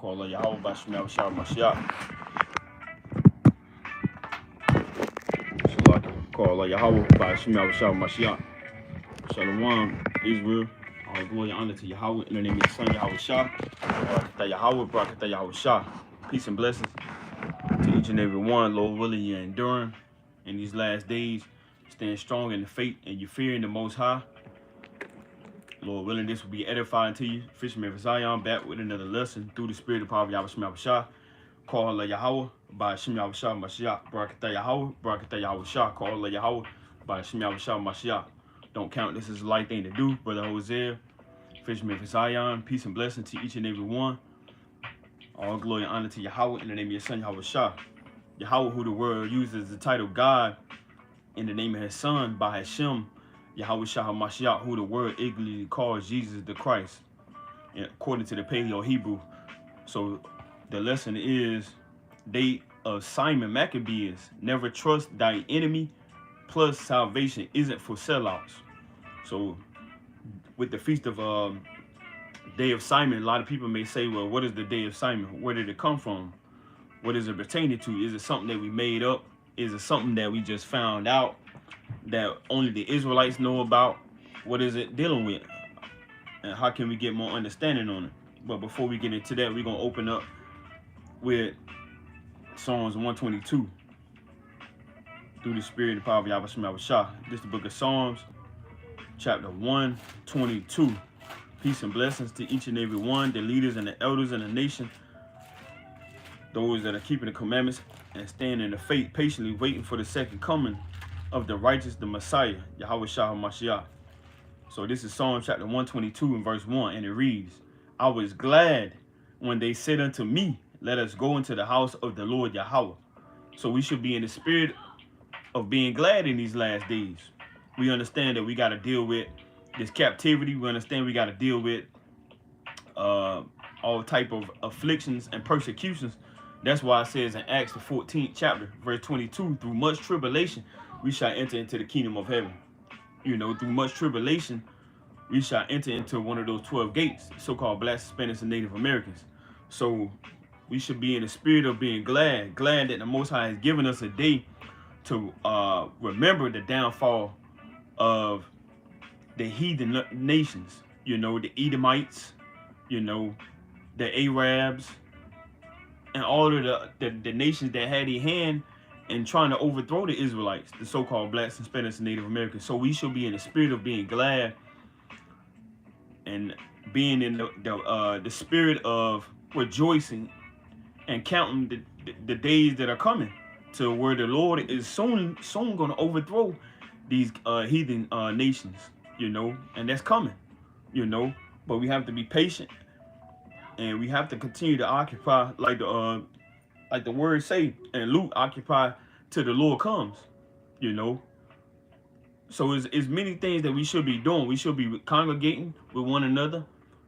Call Yahweh by Shemel Shah Mashiach. Call Yahweh by Shemel Shah Mashiach. Shalom, Israel. All glory and honor to Yahweh in the name of the Son, Yahweh Shah. Yahweh, Barakatah Yahweh Shah. Peace and blessings to each and every one. Lord willing, you're enduring in these last days. Stand strong in the faith and you fear in the Most High. Lord willing, this will be edifying to you. Fisherman of Zion, back with another lesson through the spirit of power of Yahweh Shemel Shah. Call Yahweh by Shemel Shah Mashiach. Barakatah Yahweh, Barakatah Yahweh Shah. Call Yahweh by Shemel Shah Mashiach. Don't count this is a light thing to do, Brother Hosea. Fisherman of Zion, peace and blessing to each and every one. All glory and honor to Yahweh in the name of your Son, Yahweh Shah. Yahweh, who the world uses the title God, in the name of his Son, by Hashem, Yahweh Shah HaMashiach, who the word eagerly calls Jesus the Christ, according to the Paleo Hebrew. So the lesson is, date of Simon Maccabees, never trust thy enemy, plus salvation isn't for sellouts. So with the feast of Day of Simon, a lot of people may say, well, what is the Day of Simon? Where did it come from? What is it pertaining to? Is it something that we made up? Is it something that we just found out that only the Israelites know about? What is it dealing with? And how can we get more understanding on it? But before we get into that, we're going to open up with Psalms 122. Through the spirit and power of Yahweh Shemel Shah. This is the book of Psalms, chapter 122. Peace and blessings to each and every one, the leaders and the elders in the nation, those that are keeping the commandments and staying in the faith, patiently waiting for the second coming of the righteous, the Messiah, Yahweh Shah HaMashiach. So this is Psalm chapter 122 and verse 1, and it reads, I was glad when they said unto me, let us go into the house of the Lord Yahweh. So we should be in the spirit of being glad in these last days. We understand that we got to deal with this captivity. We understand we got to deal with all type of afflictions and persecutions. That's why it says in Acts the 14th chapter, verse 22, through much tribulation, we shall enter into the kingdom of heaven. You know, through much tribulation, we shall enter into one of those 12 gates, so-called Black, Hispanics, and Native Americans. So we should be in the spirit of being glad that the Most High has given us a day to remember the downfall of the heathen nations, you know, the Edomites, you know, the Arabs, and all of the nations that had a hand in trying to overthrow the Israelites, the so-called Blacks, Hispanics, and Native Americans. So we should be in the spirit of being glad and being in the spirit of rejoicing and counting the days that are coming to where the Lord is soon going to overthrow these heathen nations, you know, and that's coming, you know. But we have to be patient, and we have to continue to occupy, like the word say in Luke, occupy till the Lord comes, you know. So it's many things that we should be doing. We should be congregating with one another,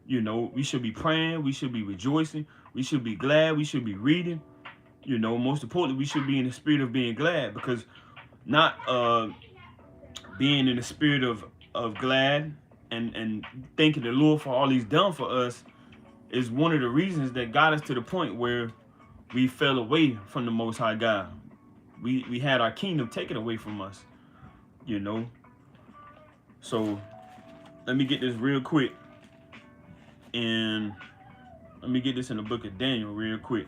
you know. We should be praying. We should be rejoicing. We should be glad. We should be reading. You know, most importantly, we should be in the spirit of being glad, because not being in the spirit of glad and thanking the Lord for all he's done for us is one of the reasons that got us to the point where we fell away from the Most High God. We had our kingdom taken away from us, you know. So let me get this real quick, and let me get this in the book of Daniel real quick.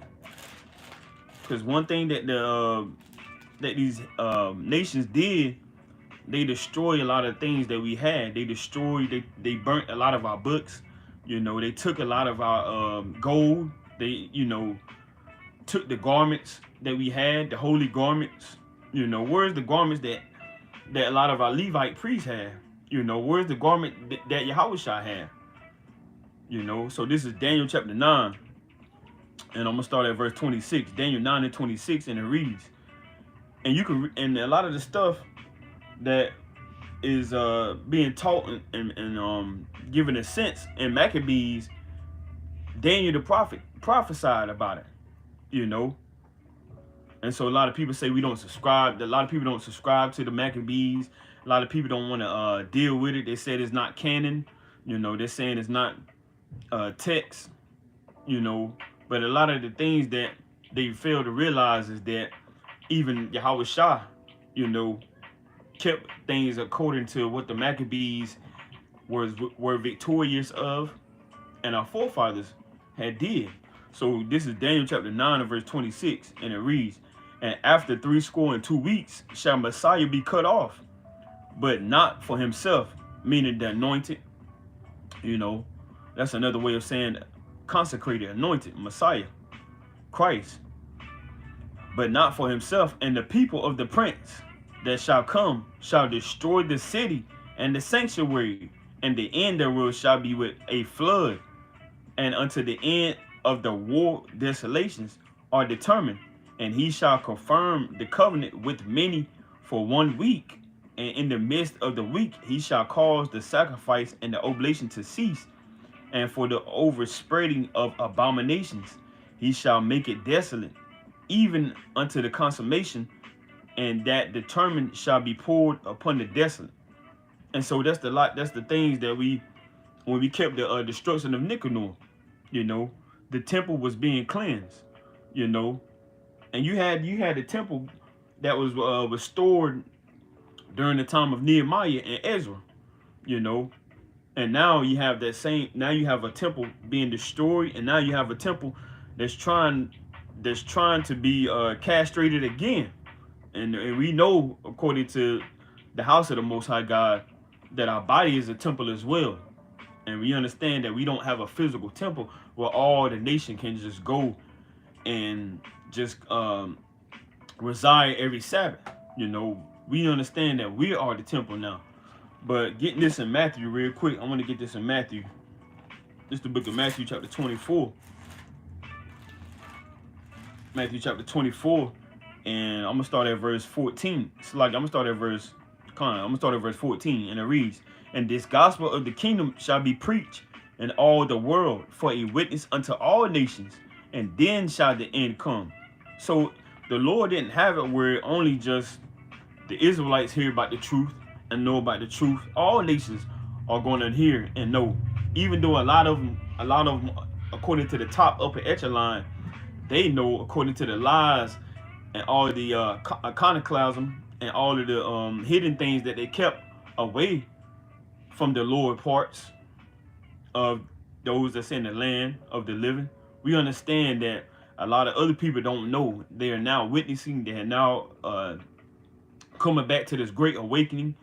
Because one thing that that these nations did, they destroyed a lot of things that we had. They destroyed, they burnt a lot of our books. You know, they took a lot of our gold. They, you know, took the garments that we had, the holy garments. You know, where's the garments that a lot of our Levite priests had? You know, where's the garment that Yahweh Shah had? You know, so this is Daniel chapter 9. And I'm gonna start at verse 26, Daniel 9 and 26, and it reads, and you can, and a lot of the stuff that is being taught and given a sense in Maccabees, Daniel the prophet prophesied about it, you know. And so a lot of people say we don't subscribe. A lot of people don't subscribe to the Maccabees. A lot of people don't want to deal with it. They said it's not canon. You know, they're saying it's not text. You know, But a lot of the things that they fail to realize is that even Yahweh Shah, you know, kept things according to what the Maccabees were victorious of, and our forefathers had did. So this is Daniel chapter 9 and verse 26, and it reads, "And after 62 weeks shall Messiah be cut off, but not for himself," meaning the anointed. You know, that's another way of saying consecrated, anointed, Messiah, Christ, "but not for himself. And the people of the prince that shall come shall destroy the city and the sanctuary, and the end thereof shall be with a flood. And unto the end of the war desolations are determined. And he shall confirm the covenant with many for 1 week. And in the midst of the week he shall cause the sacrifice and the oblation to cease. And for the overspreading of abominations he shall make it desolate, even unto the consummation, and that determined shall be poured upon the desolate." And so that's the things that when we kept the destruction of Nicanor, you know, the temple was being cleansed, you know, and you had the temple that was restored during the time of Nehemiah and Ezra, you know, and now you have now you have a temple being destroyed, and now you have a temple that's trying to be castrated again, and we know, according to the house of the Most High God, that our body is a temple as well. And we understand that we don't have a physical temple where all the nation can just go and just reside every Sabbath. You know, we understand that we are the temple now. But getting this in Matthew real quick, I want to get this in Matthew. This is the book of Matthew chapter 24. Matthew chapter 24, and I'm gonna start at verse 14. It's like I'm gonna start at verse 14, and it reads, "And this gospel of the kingdom shall be preached in all the world for a witness unto all nations, and then shall the end come." So the Lord didn't have it where only just the Israelites hear about the truth and know about the truth. All nations are going to hear and know, even though a lot of them, according to the top upper echelon, they know according to the lies and all the iconoclasm and all of the hidden things that they kept away from the lower parts of those that's in the land of the living. We understand that a lot of other people don't know. They are now witnessing. They are now coming back to this great awakening.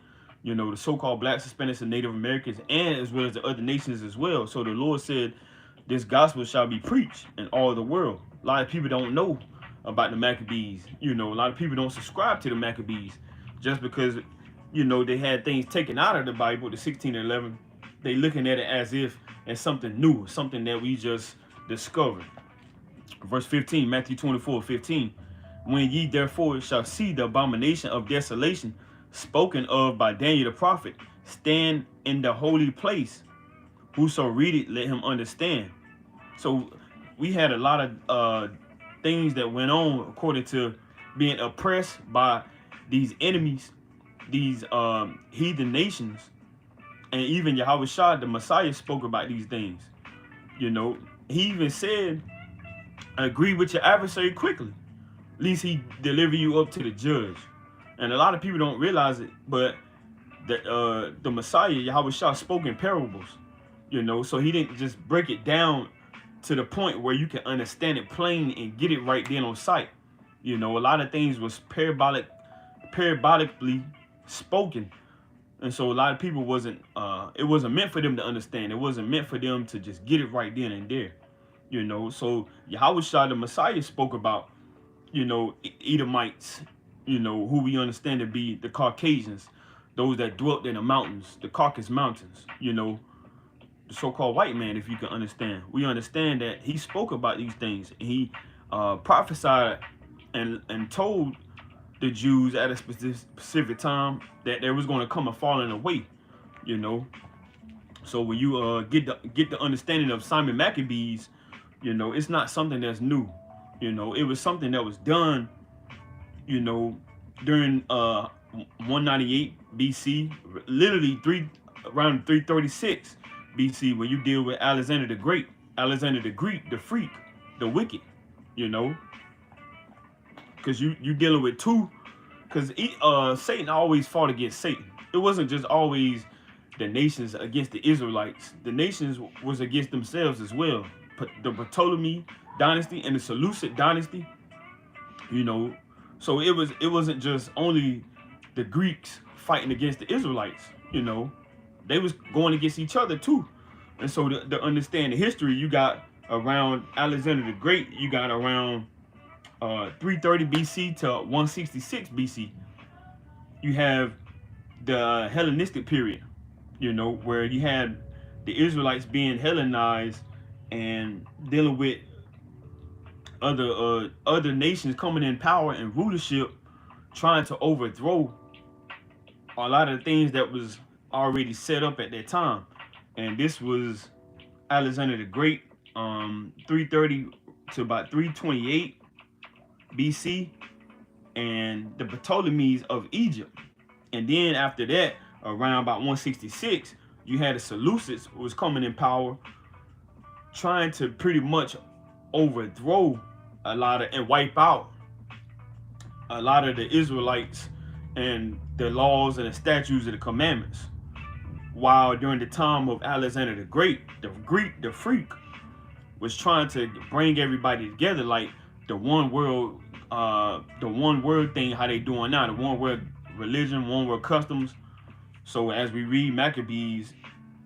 You know, the so-called blacks, Hispanics, and Native Americans, and as well as the other nations as well. So the Lord said, "This gospel shall be preached in all the world." A lot of people don't know about the Maccabees. You know, a lot of people don't subscribe to the Maccabees just because, you know, they had things taken out of the Bible, the 1611. They looking at it as something new, something that we just discovered. Verse 15, Matthew 24:15. "When ye therefore shall see the abomination of desolation spoken of by Daniel the prophet stand in the holy place, whoso read it, let him understand." So we had a lot of things that went on according to being oppressed by these enemies, these heathen nations, and even Yahweh Shah, the Messiah, spoke about these things. You know, he even said, "Agree with your adversary quickly, lest he deliver you up to the judge." And a lot of people don't realize it, but the Messiah, Yahweh Shah, spoke in parables. You know, so he didn't just break it down to the point where you can understand it plain and get it right then on sight. You know, a lot of things was parabolically spoken, and so a lot of people it wasn't meant for them to understand. It wasn't meant for them to just get it right then and there. You know, so Yahweh Shah, the Messiah, spoke about, you know, Edomites, you know, who we understand to be the Caucasians, those that dwelt in the mountains, the Caucasus Mountains, you know, the so-called white man, if you can understand. We understand that he spoke about these things. He prophesied and told the Jews at a specific time that there was going to come a falling away, you know. So when you get the understanding of Simon Maccabees, you know, it's not something that's new. You know, it was something that was done, you know, during 198 BC, literally around 336 BC, when you deal with Alexander the Great, the Freak. the wicked, you know, because you dealing with two, because Satan always fought against Satan. It wasn't just always the nations against the Israelites. The nations was against themselves as well. The Ptolemy dynasty and the Seleucid dynasty, you know. So it wasn't just only the Greeks fighting against the Israelites, you know. They was going against each other too. And so to understand the history, you got around Alexander the Great, you got around 330 BC to 166 BC. You have the Hellenistic period, you know, where you had the Israelites being Hellenized and dealing with other nations coming in power and rulership, trying to overthrow a lot of the things that was already set up at that time. And this was Alexander the Great, 330 to about 328 BC, and the Ptolemies of Egypt. And then after that, around about 166, you had the Seleucids who was coming in power, trying to pretty much overthrow a lot of and wipe out a lot of the Israelites and the laws and the statutes and the commandments. While during the time of Alexander the Great, the freak, was trying to bring everybody together, like the one world thing, how they doing now, the one world religion, one world customs. So as we read Maccabees,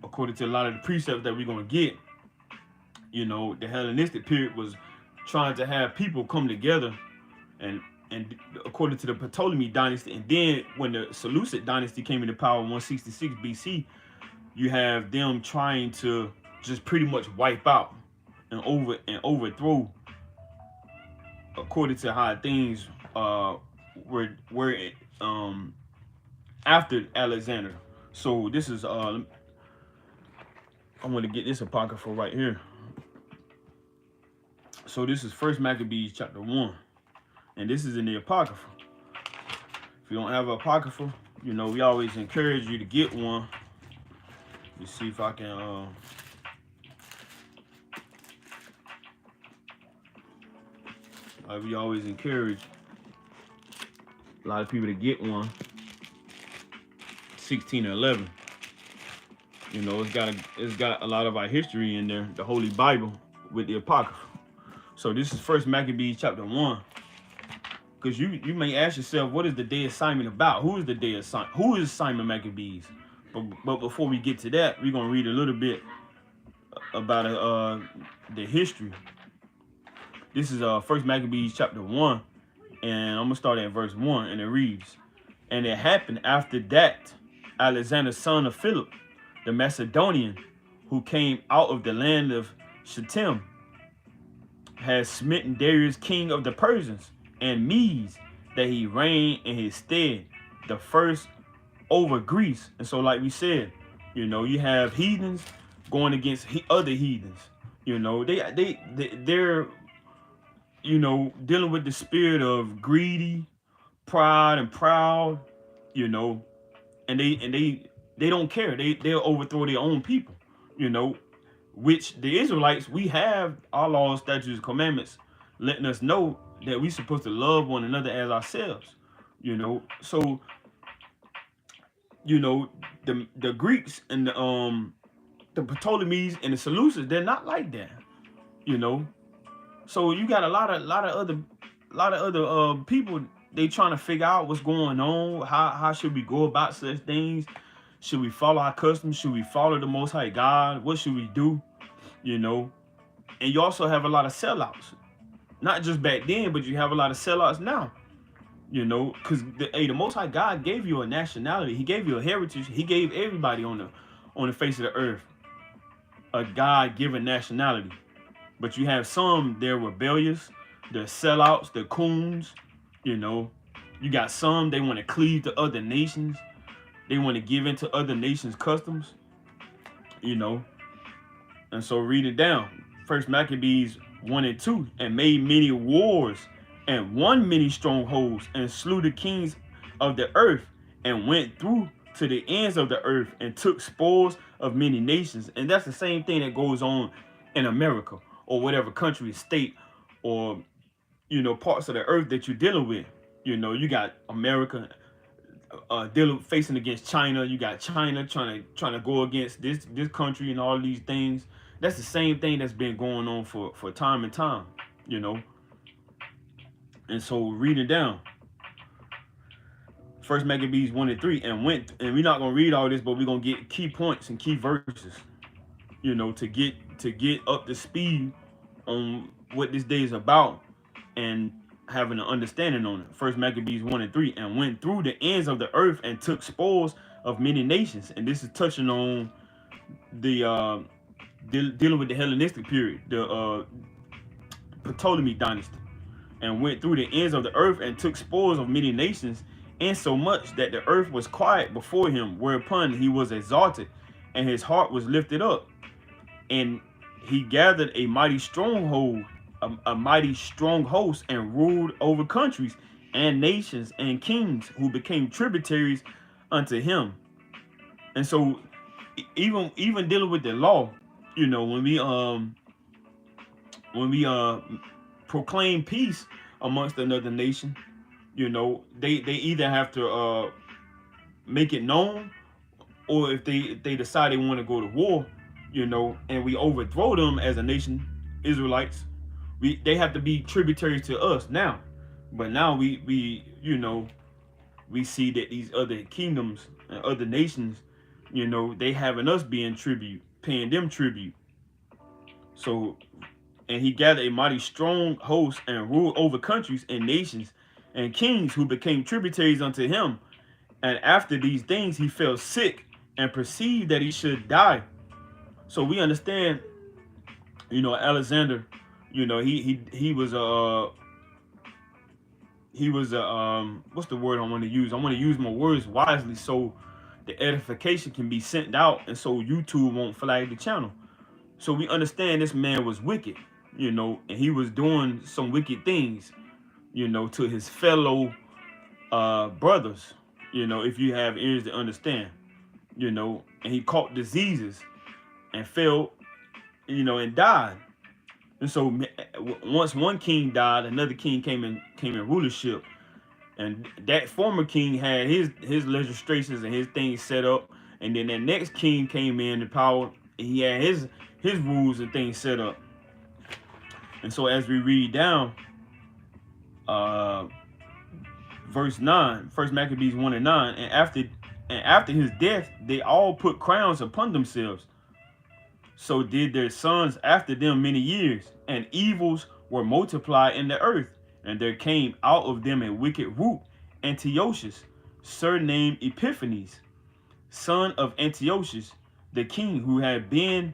according to a lot of the precepts that we're gonna get, you know, the Hellenistic period was trying to have people come together, and according to the Ptolemy dynasty, and then when the Seleucid dynasty came into power in 166 BC, you have them trying to just pretty much wipe out and overthrow, according to how things were after Alexander. So this is I want to get this Apocrypha right here. So this is First Maccabees chapter 1, and this is in the Apocrypha. If you don't have an Apocrypha, you know, we always encourage you to get one. Let's see if I can we always encourage a lot of people to get one. 16 or 11. You know, it's got a lot of our history in there, the Holy Bible with the Apocrypha. So this is First Maccabees chapter 1. Because you may ask yourself, what is the day of Simon about? Who is the day of Simon? Who is Simon Maccabees? But before we get to that, we're gonna read a little bit about the history. This is First Maccabees chapter 1, and I'm gonna start at verse 1, and it reads, "And it happened after that, Alexander, son of Philip, the Macedonian, who came out of the land of Shittim, had smitten Darius, king of the Persians and Medes, that he reigned in his stead, the first over Greece." And so, like we said, you know, you have heathens going against other heathens. You know, they're you know, dealing with the spirit of greedy, pride, and proud. You know, and they don't care. They'll overthrow their own people. You know, which the Israelites, we have our laws, statutes, and commandments letting us know that we're supposed to love one another as ourselves. You know, so you know, the Greeks and the Ptolemies and the Seleucids, they're not like that. You know, so you got a lot of other people. They trying to figure out what's going on. How should we go about such things? Should we follow our customs? Should we follow the Most High God? What should we do? You know, and you also have a lot of sellouts. Not just back then, but you have a lot of sellouts now. You know, because the Most High God gave you a nationality. He gave you a heritage. He gave everybody on the face of the earth a God-given nationality. But you have some, they're rebellious, they're sellouts, they're coons. You know, you got some, they want to cleave to other nations. They want to give into other nations' customs. You know, and so read it down. First Maccabees 1 and 2, "And made many wars, and won many strongholds, and slew the kings of the earth, and went through to the ends of the earth, and took spoils of many nations." And that's the same thing that goes on in America, or whatever country, state, or parts of the earth that you're dealing with. You got America facing against China. You got China trying to go against this country and all these things. That's the same thing that's been going on for time and time. And so reading down, First Maccabees 1 and 3, and we're not gonna read all this, but we're gonna get key points and key verses, to get up to speed on what this day is about and having an understanding on it. First Maccabees 1 and 3, and went through the ends of the earth and took spoils of many nations. And this is touching on the dealing with the Hellenistic period, the Ptolemy dynasty, and went through the ends of the earth and took spoils of many nations, insomuch that the earth was quiet before him, whereupon he was exalted, and his heart was lifted up, and he gathered a mighty stronghold, a mighty strong host, and ruled over countries and nations and kings, who became tributaries unto him. And so, even dealing with the law, when we proclaim peace amongst another nation, they either have to make it known, or if they decide they want to go to war, and we overthrow them as a nation, Israelites, they have to be tributary to us now. But now we see that these other kingdoms and other nations, they having us being paying them tribute. So, and he gathered a mighty strong host and ruled over countries and nations and kings, who became tributaries unto him. And after these things he fell sick and perceived that he should die. So we understand, Alexander, he was what's the word I want to use? I want to use my words wisely so the edification can be sent out, and so YouTube won't flag the channel. So we understand this man was wicked, and he was doing some wicked things, to his fellow brothers, if you have ears to understand, and he caught diseases and fell, and died. And so once one king died, another king came in rulership, and that former king had his legislations and his things set up, and then that next king came in power, and he had his rules and things set up. And so as we read down, verse 9, First Maccabees 1 and 9, and after his death, they all put crowns upon themselves. So did their sons after them many years, and evils were multiplied in the earth. And there came out of them a wicked root, Antiochus, surnamed Epiphanes, son of Antiochus, the king, who had been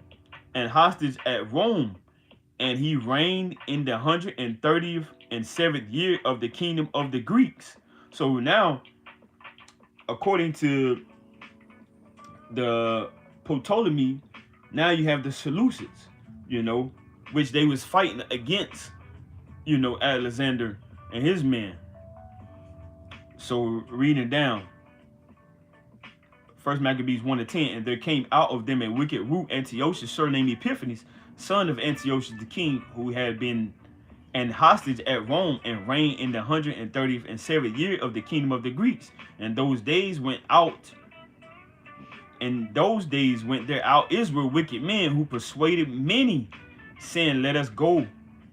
an hostage at Rome. And he reigned in the 130th and 7th year of the kingdom of the Greeks. So now, according to the Ptolemy, now you have the Seleucids, which they was fighting against, Alexander and his men. So reading down, First Maccabees 1 and 10, and there came out of them a wicked root, Antiochus, surnamed Epiphanes, son of Antiochus the king, who had been an hostage at Rome, and reigned in the 130th and 7th year of the kingdom of the Greeks. And those days went there out Israel wicked men, who persuaded many, saying, let us go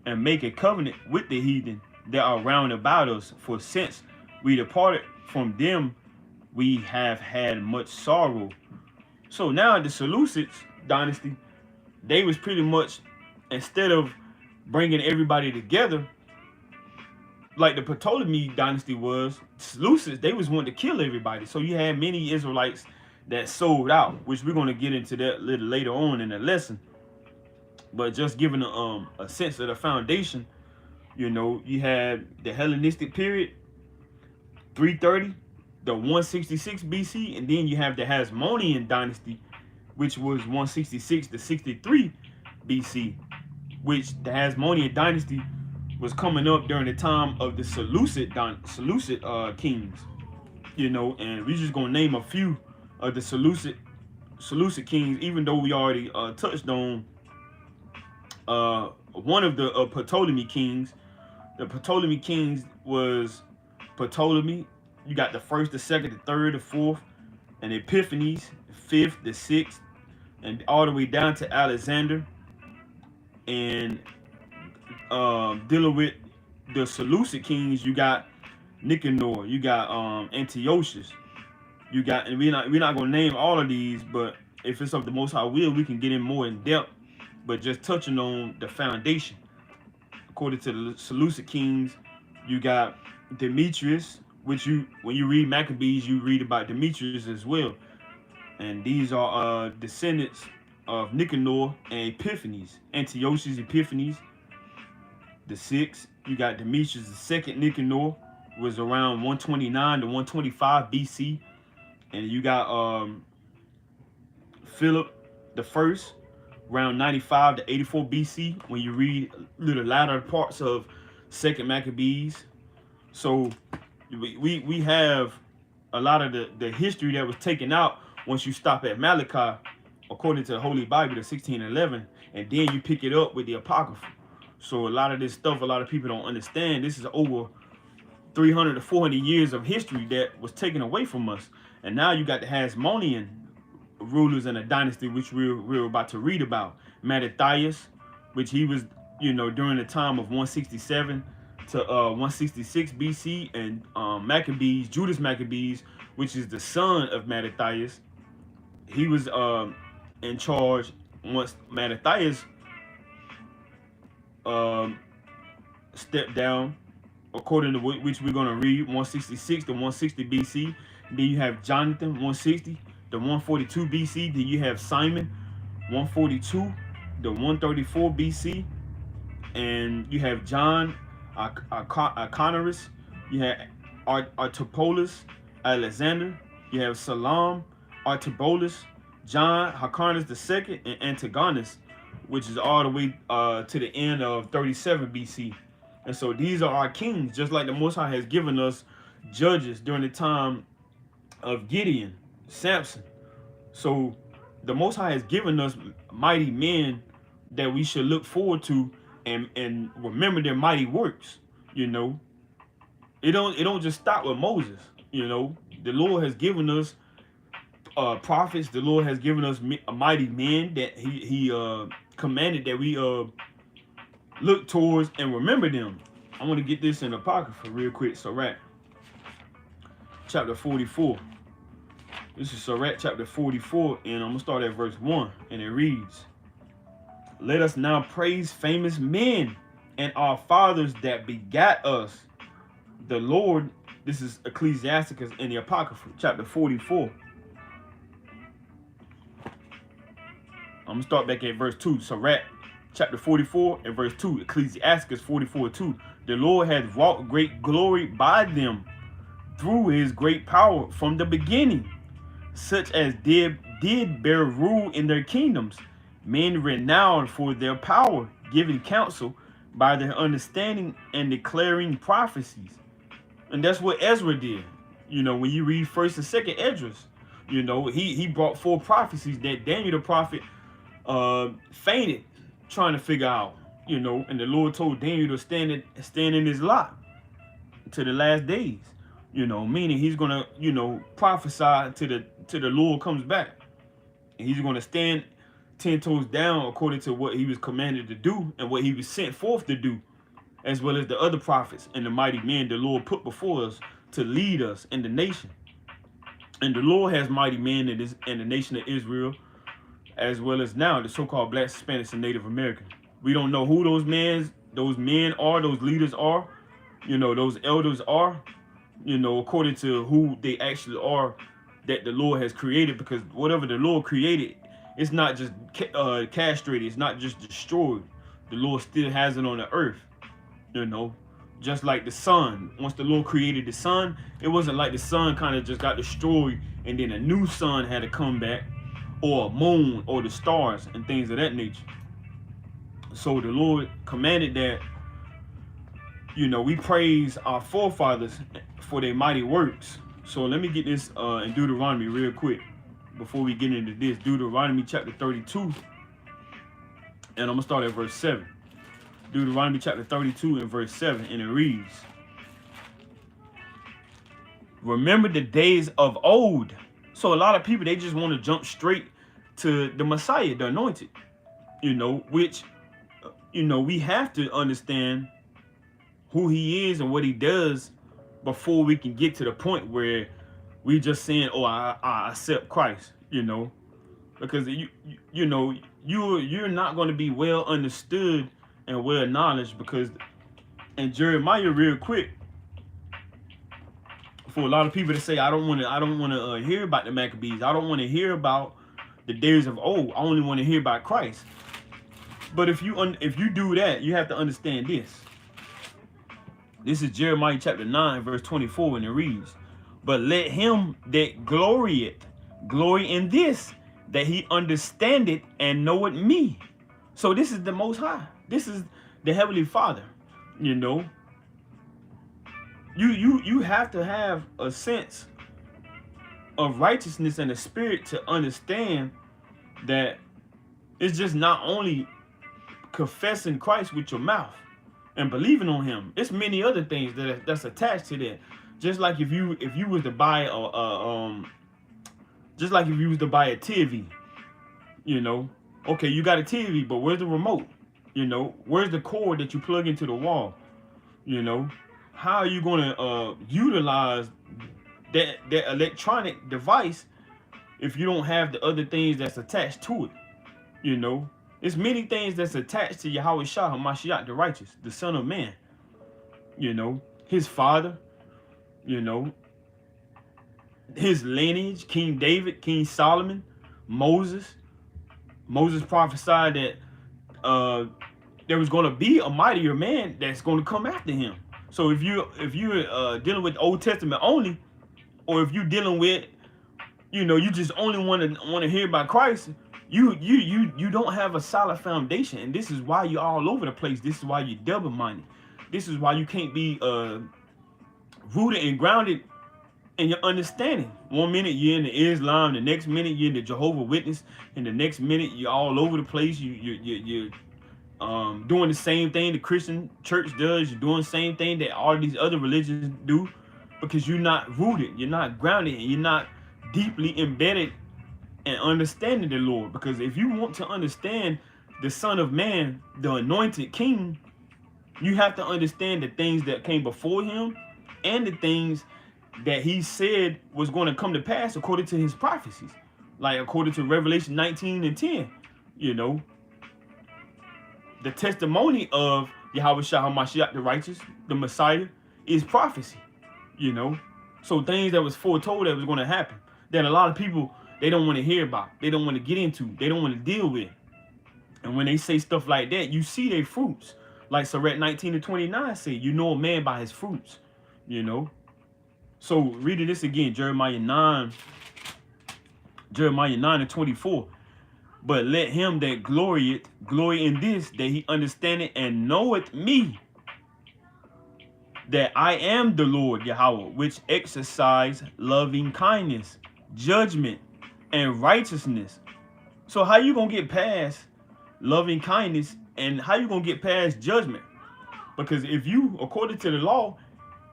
and make a covenant with the heathen that are round about us, for since we departed from them, we have had much sorrow. So now the Seleucids dynasty, they was pretty much, instead of bringing everybody together like the Ptolemy dynasty was, Seleucids, they was wanting to kill everybody. So you had many Israelites that sold out, which we're going to get into that a little later on in the lesson. But just giving a sense of the foundation, you had the Hellenistic period, 330, the 166 BC, and then you have the Hasmonean Dynasty, which was 166 to 63 BC, which the Hasmonean Dynasty was coming up during the time of the Seleucid kings, and we're just going to name a few of the Seleucid kings, even though we already touched on one of the Ptolemy kings. The Ptolemy kings was Ptolemy. You got the first, the second, the third, the fourth, and Epiphanes, the fifth, the sixth, and all the way down to Alexander. And dealing with the Seleucid kings, you got Nicanor, you got Antiochus, you got, and we're not gonna name all of these, but if it's of the Most High will, we can get in more in depth. But just touching on the foundation, according to the Seleucid kings, you got Demetrius, which when you read Maccabees, you read about Demetrius as well. And these are descendants of Nicanor and Epiphanes. Antiochus, Epiphanes, the sixth. You got Demetrius the second. Nicanor was around 129 to 125 BC. And you got Philip the first, around 95 to 84 BC, when you read the latter parts of Second Maccabees. So we have a lot of the history that was taken out once you stop at Malachi, according to the Holy Bible, the 1611, and then you pick it up with the Apocrypha. So a lot of this stuff, a lot of people don't understand. This is over 300 to 400 years of history that was taken away from us. And now you got the Hasmonean rulers in a dynasty, which we're about to read about. Mattathias, which he was, during the time of 167 to 166 BC, and Maccabees, Judas Maccabees, which is the son of Mattathias. He was in charge once Mattathias stepped down, according to which we're going to read, 166 to 160 BC. Then you have Jonathan, 160 to 142 BC. Then you have Simon, 142 to 134 BC. And you have John, Traitorous. You have Artobulus, Alexander. You have Salam, Artobulus, John, Hyrcanus II, and Antiochus, which is all the way to the end of 37 BC. And so these are our kings, just like the Most High has given us judges during the time of Gideon, Samson. So the Most High has given us mighty men that we should look forward to and remember their mighty works. It don't just stop with Moses. The Lord has given us prophets. The Lord has given us mighty men that he commanded that we look towards and remember them. I want to get this in Apocrypha real quick. Sirach, chapter 44. This is Sirach, chapter 44, and I'm going to start at verse 1, and it reads, "Let us now praise famous men and our fathers that begat us. The Lord," this is Ecclesiasticus in the Apocrypha, chapter 44. I'm going to start back at verse 2. Sirach, chapter 44 and verse 2. Ecclesiasticus 44:2. "The Lord hath wrought great glory by them through his great power from the beginning, such as did bear rule in their kingdoms, men renowned for their power, giving counsel by their understanding and declaring prophecies." And that's what Ezra did. When you read 1st and 2nd Esdras, he brought 4 prophecies that Daniel the prophet fainted trying to figure out, and the Lord told Daniel to stand in his lot to the last days, meaning he's gonna, prophesy till the Lord comes back, and he's gonna stand 10 toes down according to what he was commanded to do and what he was sent forth to do, as well as the other prophets and the mighty men the Lord put before us to lead us in the nation. And the Lord has mighty men in the nation of Israel, as well as now the so-called Black, Hispanics, and Native Americans. We don't know who those men are, those leaders are, those elders are, according to who they actually are that the Lord has created, because whatever the Lord created, it's not just castrated, it's not just destroyed. The Lord still has it on the earth, just like the sun. Once the Lord created the sun, it wasn't like the sun kind of just got destroyed and then a new sun had to come back, or a moon, or the stars and things of that nature. So the Lord commanded that, we praise our forefathers for their mighty works. So let me get this in Deuteronomy real quick before we get into this. Deuteronomy chapter 32, and I'm gonna start at verse 7. Deuteronomy chapter 32 and verse 7, and it reads, remember the days of old. So a lot of people, they just want to jump straight to the Messiah, the anointed, which, we have to understand who he is and what he does before we can get to the point where we just saying, oh, I accept Christ, because you're not going to be well understood and well knowledged, because in Jeremiah, real quick, for a lot of people to say, I don't want to hear about the Maccabees. I don't want to hear about the days of old. I only want to hear about Christ. But if you do that, you have to understand this. This is Jeremiah chapter 9, verse 24, and it reads, but let him that glorieth glory in this, that he understandeth and knoweth me. So this is the Most High. This is the Heavenly Father. You have to have a sense of righteousness and a spirit to understand that it's just not only confessing Christ with your mouth and believing on him. It's many other things that's attached to that. Just like if you was to buy a TV, okay, you got a TV, but where's the remote? Where's the cord that you plug into the wall? How are you going to utilize that electronic device if you don't have the other things that's attached to it? It's many things that's attached to Yahweh Shah HaMashiach, the righteous, the Son of Man. His father, his lineage, King David, King Solomon, Moses. Moses prophesied that there was going to be a mightier man that's going to come after him. So if you're dealing with the Old Testament only, or if you're dealing with, you just only want to hear about Christ, you don't have a solid foundation, and this is why you're all over the place. This is why you're double-minded. This is why you can't be rooted and grounded in your understanding. One minute you're in the Islam, the next minute you're in the Jehovah's Witness, and the next minute you're all over the place. You're doing the same thing the Christian church does. You're doing the same thing that all these other religions do, because you're not rooted, you're not grounded, and you're not deeply embedded and understanding the Lord. Because if you want to understand the Son of Man, the anointed king, you have to understand the things that came before him and the things that he said was going to come to pass according to his prophecies, like according to Revelation 19 and 10. The testimony of Yahweh Shah HaMashiach, the righteous, the Messiah, is prophecy. So things that was foretold that was going to happen, that a lot of people, they don't want to hear about, they don't want to get into, they don't want to deal with. And when they say stuff like that, you see their fruits. Like Sirach 19 and 29 say, you know a man by his fruits. So reading this again, Jeremiah 9 and 24. But let him that glorieth glory in this, that he understandeth and knoweth me, that I am the Lord Yahweh, which exercise loving kindness, judgment, and righteousness. So how you gonna get past loving kindness, and how you gonna get past judgment? Because if you, according to the law,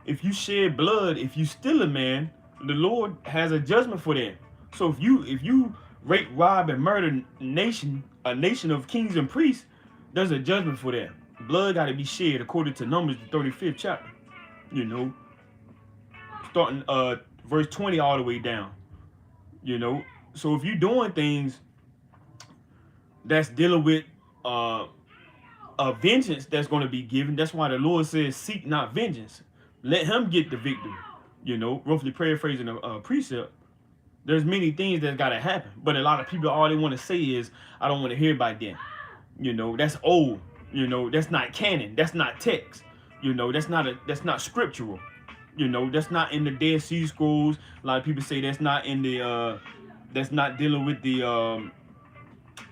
if you shed blood, if you steal a man, the Lord has a judgment for that. So if you rape, rob, and murder a nation of kings and priests, there's a judgment for that. Blood got to be shed according to Numbers, the 35th chapter. Starting verse 20 all the way down. So if you're doing things that's dealing with a vengeance that's going to be given, that's why the Lord says, seek not vengeance. Let him get the victory. Roughly paraphrasing a precept. There's many things that's got to happen. But a lot of people, all they want to say is, I don't want to hear about that. That's old. That's not canon. That's not text. That's not scriptural. That's not in the Dead Sea Scrolls. A lot of people say that's not in the, that's not dealing with the,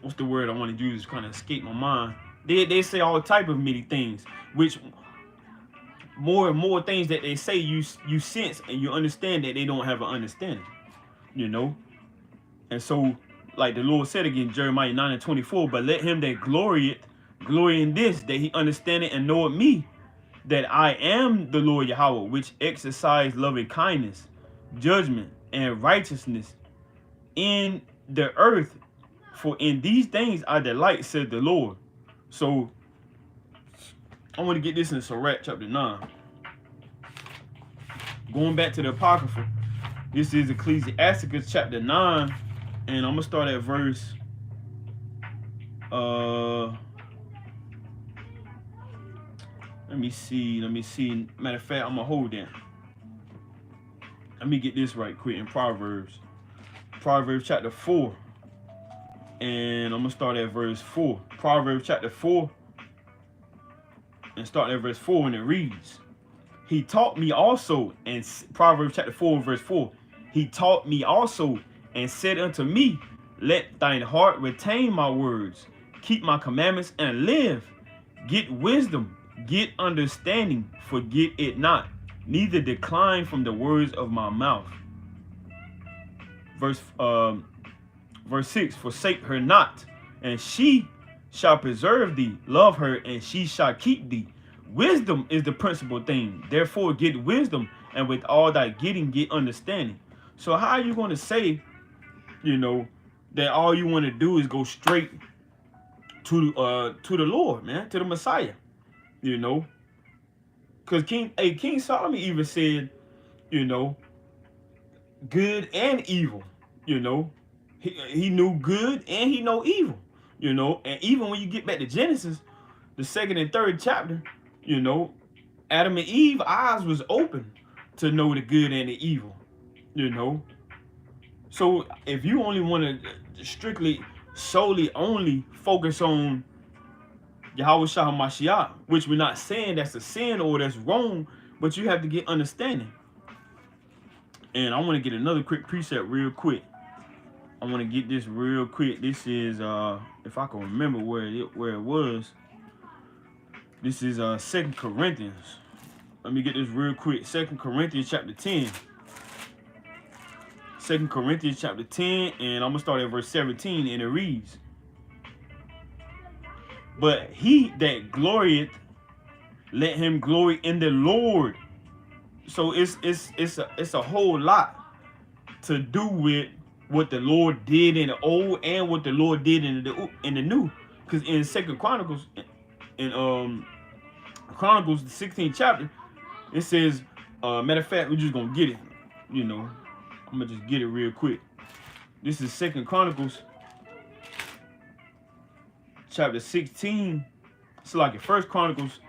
what's the word I want to use? It's kind of escape my mind. They say all type of many things, which more and more things that they say, you sense and you understand that they don't have an understanding. And so, like the Lord said again, Jeremiah 9 and 24, but let him that glorieth glory in this, that he understandeth and knoweth me, that I am the Lord Yahweh, which exercise loving kindness, judgment, and righteousness in the earth. For in these things I delight, said the Lord. So I want to get this in Sirach chapter 9. Going back to the Apocrypha, this is Ecclesiasticus chapter 9, and I'm gonna start at verse let me see. Matter of fact, I'm gonna hold that. Let me get this right quick in Proverbs chapter 4, and I'm gonna start at verse 4. Proverbs chapter 4, and start at verse 4, and it reads, he taught me also, and Proverbs chapter 4 verse 4, he taught me also and said unto me, let thine heart retain my words, keep my commandments and live. Get wisdom, get understanding, forget it not, neither decline from the words of my mouth. Verse 6, forsake her not, and she shall preserve thee. Love her, and she shall keep thee. Wisdom is the principal thing. Therefore get wisdom, and with all thy getting, get understanding. So how are you going to say, that all you want to do is go straight to the Lord, man, to the Messiah, Because King Solomon even said, good and evil, He knew good and he know evil, And even when you get back to Genesis, the 2nd and 3rd chapter, Adam and Eve eyes was open to know the good and the evil, So if you only want to solely only focus on Yahweh Shah Mashiach, which we're not saying that's a sin or that's wrong, but you have to get understanding. And I want to get another quick precept real quick. I want to get this real quick. This is if I can remember where it was. This is 2 Corinthians. Let me get this real quick. 2 Corinthians chapter 10. 2 Corinthians chapter 10, and I'm going to start at verse 17, and it reads, but he that glorieth, let him glory in the Lord. So it's a whole lot to do with what the Lord did in the old and what the Lord did in the new. Because in 2 Chronicles, in Chronicles, the 16th chapter, it says, matter of fact, we're just gonna get it, I'm gonna just get it real quick. This is 2 Chronicles chapter 16. It's like in 1 Chronicles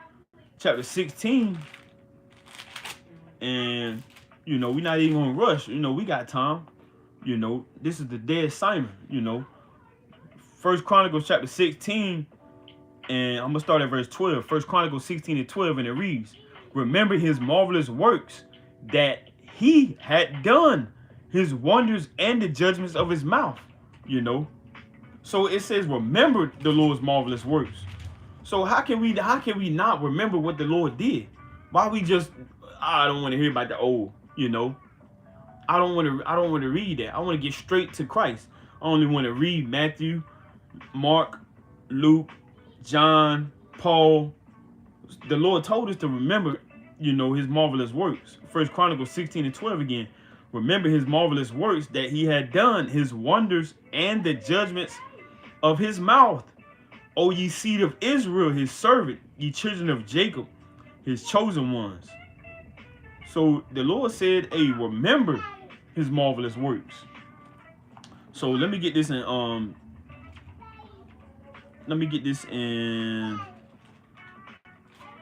chapter 16, and we're not even gonna rush. We got time. This is the day of Simon. 1 Chronicles chapter 16, and I'm gonna start at verse 12. 1 Chronicles 16 and 12, and it reads, remember his marvelous works that he had done, his wonders and the judgments of his mouth. So it says remember the Lord's marvelous works. So how can we not remember what the Lord did? Why we just, I don't want to hear about the old, I don't want to read that. I want to get straight to Christ. I only want to read Matthew, Mark, Luke, John, Paul. The Lord told us to remember, his marvelous works. 1 Chronicles 16 and 12 again. Remember his marvelous works that he had done, his wonders and the judgments of his mouth. O ye seed of Israel, his servant, ye children of Jacob, his chosen ones. So the Lord said, hey, remember his marvelous works. So let me get this in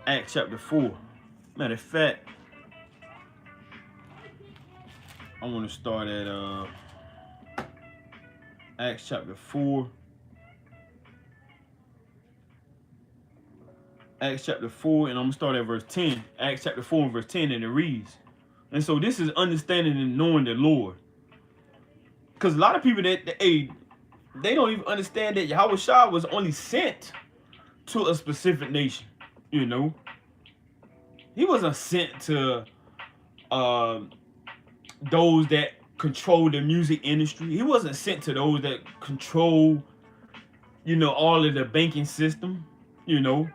Acts chapter 4. Matter of fact, I want to start at Acts chapter 4. Acts chapter 4, and I'm going to start at verse 10. Acts chapter 4 and verse 10, and it reads. And so this is understanding and knowing the Lord. Because a lot of people, they don't even understand that Yahweh Shah was only sent to a specific nation. He wasn't sent to those that control the music industry. He wasn't sent to those that control, all of the banking system. You know,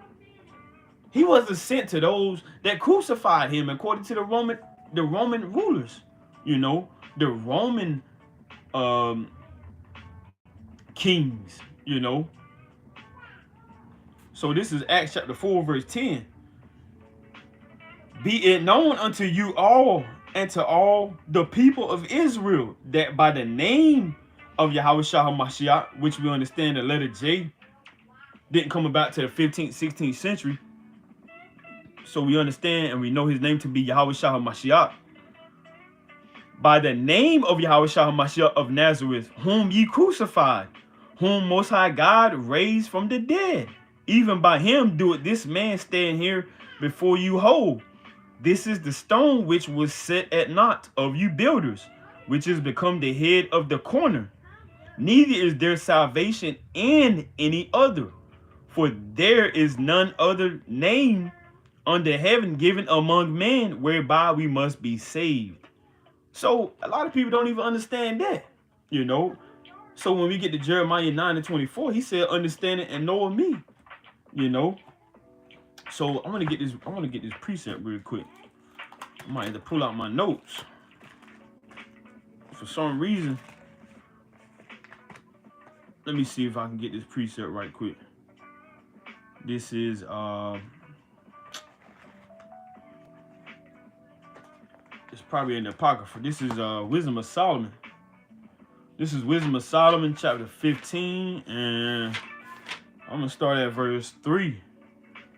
he wasn't sent to those that crucified him, according to the Roman rulers. You know, the Roman kings. You know. So this is Acts chapter 4, verse 10. Be it known unto you all and to all the people of Israel that by the name of Yahushua HaMashiach, which we understand the letter J, didn't come about to the 15th, 16th century. So we understand and we know his name to be Yahushua HaMashiach. By the name of Yahushua HaMashiach of Nazareth, whom ye crucified, whom Most High God raised from the dead. Even by him doeth this man stand here before you whole. This is the stone which was set at naught of you builders, which is become the head of the corner. Neither is there salvation in any other, for there is none other name under heaven given among men whereby we must be saved. So a lot of people don't even understand that, you know. So when we get to Jeremiah 9:24, he said, understand it and know of me, you know. So I want to get this precept real quick. I might have to pull out my notes. For some reason, let me see if I can get this precept right quick. This is it's probably in the Apocrypha. This is Wisdom of Solomon. This is Wisdom of Solomon, chapter 15, and I'm gonna start at verse 3.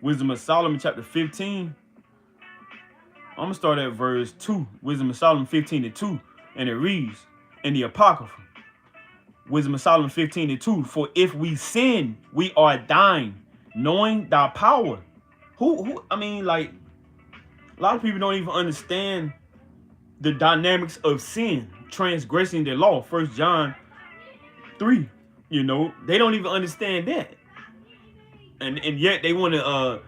Wisdom of Solomon, chapter 15. I'm gonna start at verse 2. Wisdom of Solomon 15:2, and it reads in the Apocrypha. Wisdom of Solomon 15:2. For if we sin, we are dying, knowing thy power. I mean, like, a lot of people don't even understand the dynamics of sin, transgressing the law. 1 John 3. You know, they don't even understand that. And yet they want to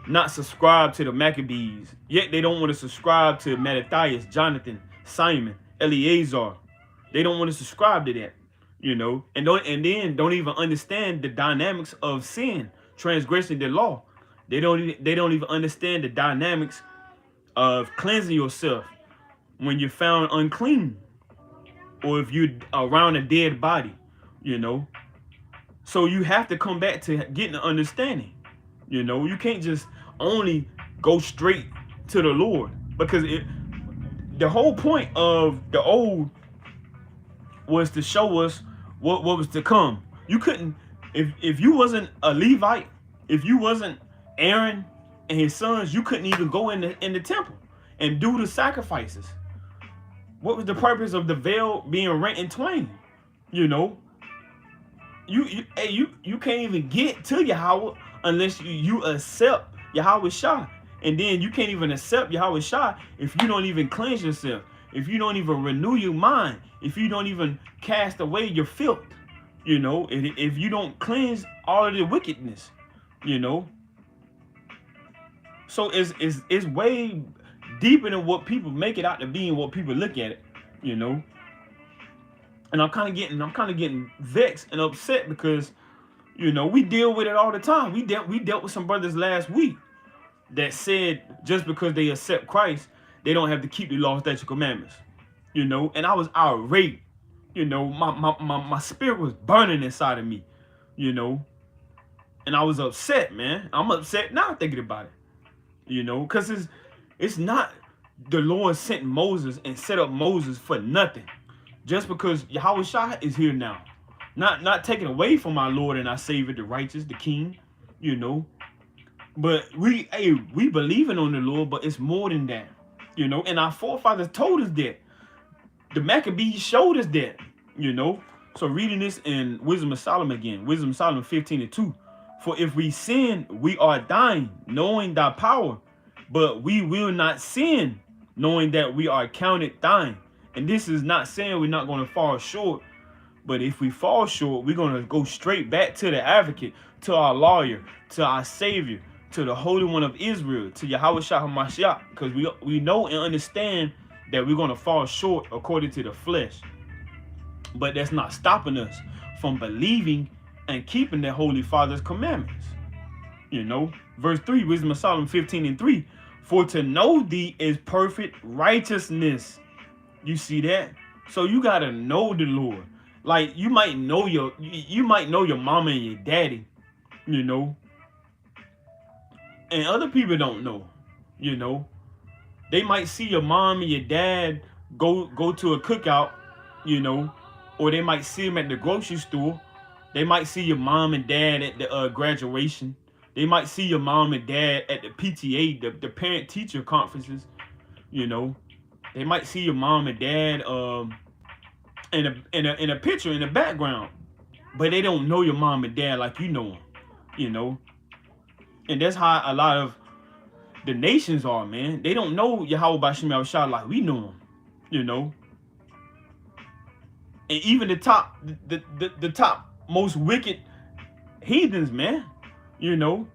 not subscribe to the Maccabees. Yet they don't want to subscribe to Mattathias, Jonathan, Simon, Eleazar. They don't want to subscribe to that, you know, and then don't even understand the dynamics of sin, transgressing the law. They don't even understand the dynamics of cleansing yourself when you're found unclean, or if you're around a dead body, you know. So you have to come back to getting an understanding. You know, you can't just only go straight to the Lord, because the whole point of the old was to show us what was to come. You couldn't, if you wasn't a Levite, if you wasn't Aaron and his sons, you couldn't even go in the temple and do the sacrifices. What was the purpose of the veil being rent in twain? You know, you can't even get to Yahweh unless you accept Yahweh Shah. And then you can't even accept Yahweh Shah if you don't even cleanse yourself, if you don't even renew your mind, if you don't even cast away your filth, you know, if you don't cleanse all of the wickedness, you know. So it's way deeper than what people make it out to be and what people look at it, you know. And I'm kind of getting vexed and upset because, you know, we deal with it all the time. We dealt with some brothers last week that said just because they accept Christ, they don't have to keep the law, statutes, commandments, you know. And I was irate, you know. My spirit was burning inside of me, you know. And I was upset, man. I'm upset now thinking about it, you know, because it's not the Lord sent Moses and set up Moses for nothing. Just because Yahweh Shah is here now. Not taken away from our Lord and our Savior, the righteous, the King, you know. But we believing on the Lord, but it's more than that, you know. And our forefathers told us that. The Maccabees showed us that, you know. So reading this in Wisdom of Solomon again, Wisdom of Solomon 15:2. For if we sin, we are dying, knowing thy power, but we will not sin, knowing that we are counted dying. And this is not saying we're not going to fall short, but if we fall short, we're going to go straight back to the advocate, to our lawyer, to our Savior, to the Holy One of Israel, to Yahweh Shah HaMashiach, because we know and understand that we're going to fall short according to the flesh. But that's not stopping us from believing and keeping the Holy Father's commandments. You know, verse 3, Wisdom of Solomon 15:3. For to know thee is perfect righteousness. You see that? So you gotta know the Lord. Like you might know your mama and your daddy, you know, and other people don't know. You know, they might see your mom and your dad go to a cookout, you know, or they might see them at the grocery store. They might see your mom and dad at the graduation. They might see your mom and dad at the PTA, the parent-teacher conferences. You know, they might see your mom and dad in a picture in the background, but they don't know your mom and dad like you know them. You know, and that's how a lot of the nations are, man. They don't know Yahweh Bashim Yahushua like we know him. You know, and even the top most wicked heathens, man. You know,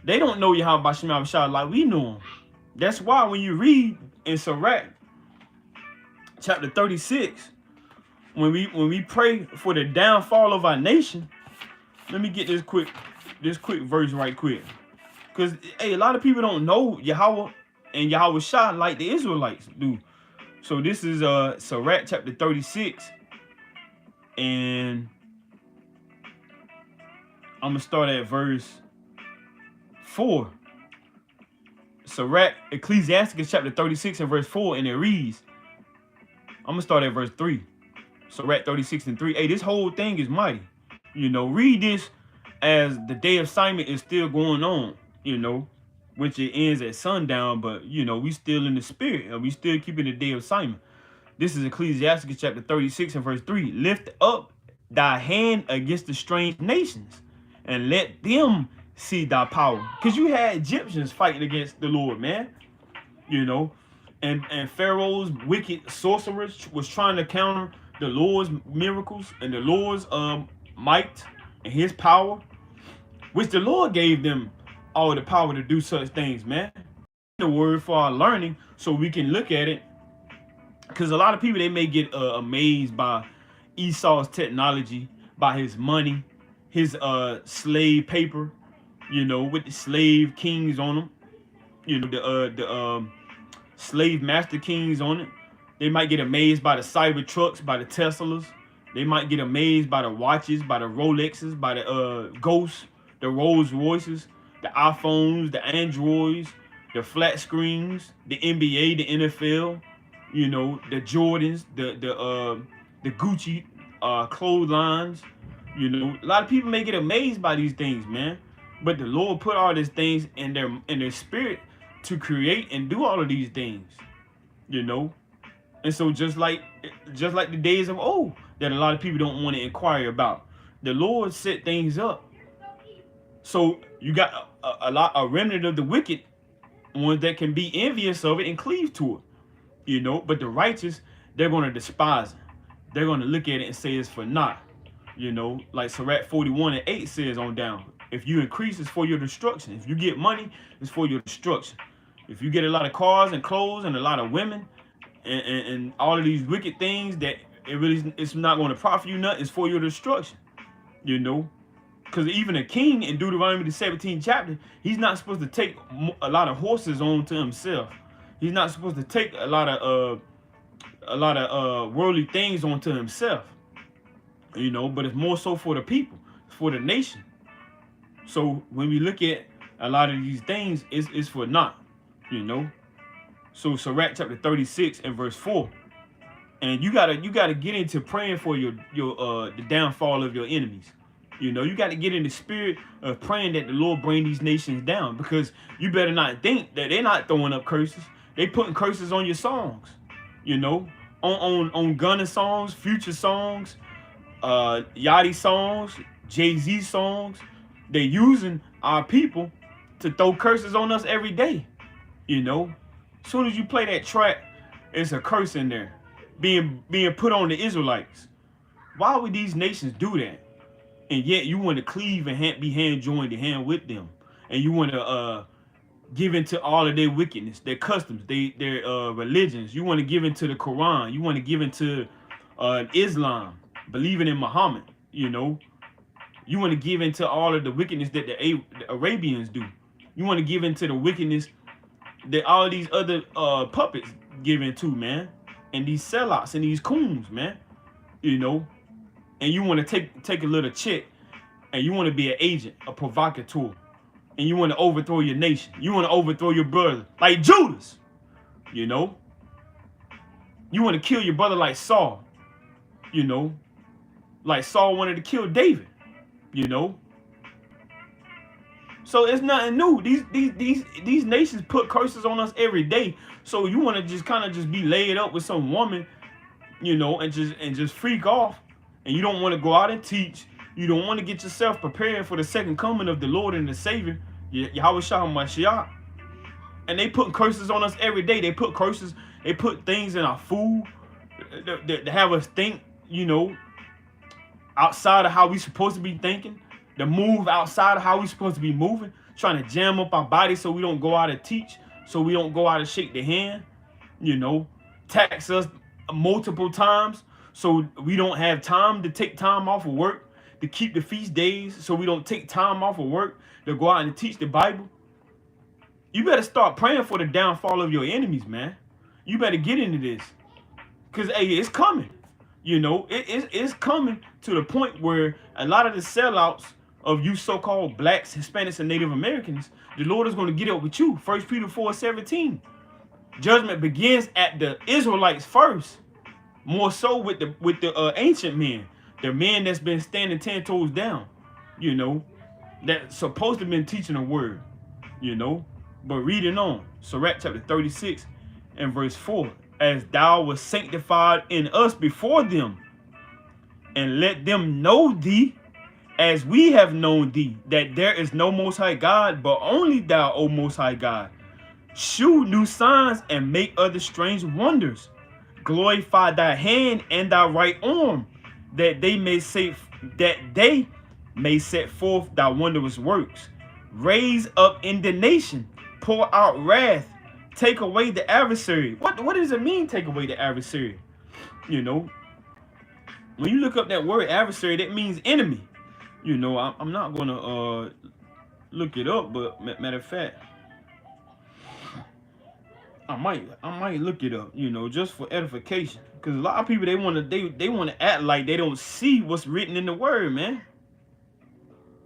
they don't know Yahweh Bashim Yahushua like we know him. That's why when you read in Sirach chapter 36, when we pray for the downfall of our nation, let me get this quick verse right quick. Because hey, a lot of people don't know Yahweh and Yahweh Shah like the Israelites do. So this is Sirach chapter 36, and I'm gonna start at verse 4. Sirach, Ecclesiasticus chapter 36 and verse 4, and it reads, I'm gonna start at verse 3. Sirach 36:3. Hey, this whole thing is mighty. You know, read this as the day of Simon is still going on, you know, which it ends at sundown, but you know, we still in the spirit, and we still keeping the day of Simon. This is Ecclesiasticus chapter 36 and verse 3. Lift up thy hand against the strange nations, and let them see thy power. Because you had Egyptians fighting against the Lord, man. You know, and Pharaoh's wicked sorcerers was trying to counter the Lord's miracles and the Lord's might and his power, which the Lord gave them all the power to do such things, man. The word for our learning, so we can look at it. Because a lot of people, they may get amazed by Esau's technology, by his money, his slave paper, you know, with the slave kings on them, you know, the slave master kings on it. They might get amazed by the cyber trucks, by the Teslas. They might get amazed by the watches, by the Rolexes, by the Ghosts, the Rolls Royces, the iPhones, the Androids, the flat screens, the NBA, the NFL, you know, the Jordans, the Gucci clotheslines. You know, a lot of people may get amazed by these things, man. But the Lord put all these things in their spirit to create and do all of these things, you know. And so just like the days of old that a lot of people don't want to inquire about, the Lord set things up. So you got a remnant of the wicked ones that can be envious of it and cleave to it, you know. But the righteous, they're going to despise it. They're going to look at it and say it's for naught, you know. Like Sirach 41:8 says on down. If you increase, it's for your destruction. If you get money, it's for your destruction. If you get a lot of cars and clothes and a lot of women and all of these wicked things that it's not going to profit you nothing, it's for your destruction, you know. Because even a king in Deuteronomy the 17th chapter, he's not supposed to take a lot of horses on to himself. He's not supposed to take a lot of worldly things onto himself, you know. But it's more so for the people, for the nation. So when we look at a lot of these things, it's for naught, you know. So Sirach chapter 36 and verse 4, and you gotta get into praying for the downfall of your enemies. You know, you got to get in the spirit of praying that the Lord bring these nations down, because you better not think that they're not throwing up curses. They putting curses on your songs, you know, on Gunna songs, Future songs, Yachty songs, Jay-Z songs. They're using our people to throw curses on us every day, you know. As soon as you play that track, it's a curse in there being put on the Israelites. Why would these nations do that? And yet you want to cleave and be hand joined in hand with them, and you want to give into all of their wickedness, their customs, their religions. You want to give into the Quran. You want to give into Islam, believing in Muhammad. You know, You want to give into all of the wickedness that the Arabians do. You want to give into the wickedness that all these other puppets give into, man. And these sellouts and these coons, man. You know. And you want to take a little check. And you want to be an agent, a provocateur. And you want to overthrow your nation. You want to overthrow your brother. Like Judas. You know. You want to kill your brother like Saul. You know. Like Saul wanted to kill David. You know. So it's nothing new. These nations put curses on us every day. So you want to just kind of just be laid up with some woman, you know, and just freak off. And you don't want to go out and teach. You don't want to get yourself prepared for the second coming of the Lord and the Savior, Yahweh Shah Mashiach. And they put curses on us every day. They put curses. They put things in our food that have us think, you know, outside of how we supposed to be thinking. To move outside of how we supposed to be moving. Trying to jam up our body so we don't go out and teach. So we don't go out and shake the hand. You know, tax us multiple times. So we don't have time to take time off of work. To keep the feast days. So we don't take time off of work. To go out and teach the Bible. You better start praying for the downfall of your enemies, man. You better get into this. Because, hey, it's coming. You know, it's coming to the point where a lot of the sellouts of you so-called blacks, Hispanics, and Native Americans, the Lord is going to get up with you. 1 Peter 4:17. Judgment begins at the Israelites first. More so with the ancient men. The men that's been standing 10 toes down. You know, that supposed to have been teaching the word. You know. But reading on. Sirach chapter 36 and verse 4. As thou was sanctified in us before them, and let them know thee, as we have known thee, that there is no Most High God, but only thou, O Most High God. Shew new signs and make other strange wonders. Glorify thy hand and thy right arm, that they may set forth thy wondrous works. Raise up indignation, pour out wrath. Take away the adversary. What does it mean, take away the adversary? You know, when you look up that word adversary, that means enemy. You know, I'm not going to look it up, but matter of fact, I might look it up, you know, just for edification. Because a lot of people, they want to act like they don't see what's written in the word, man.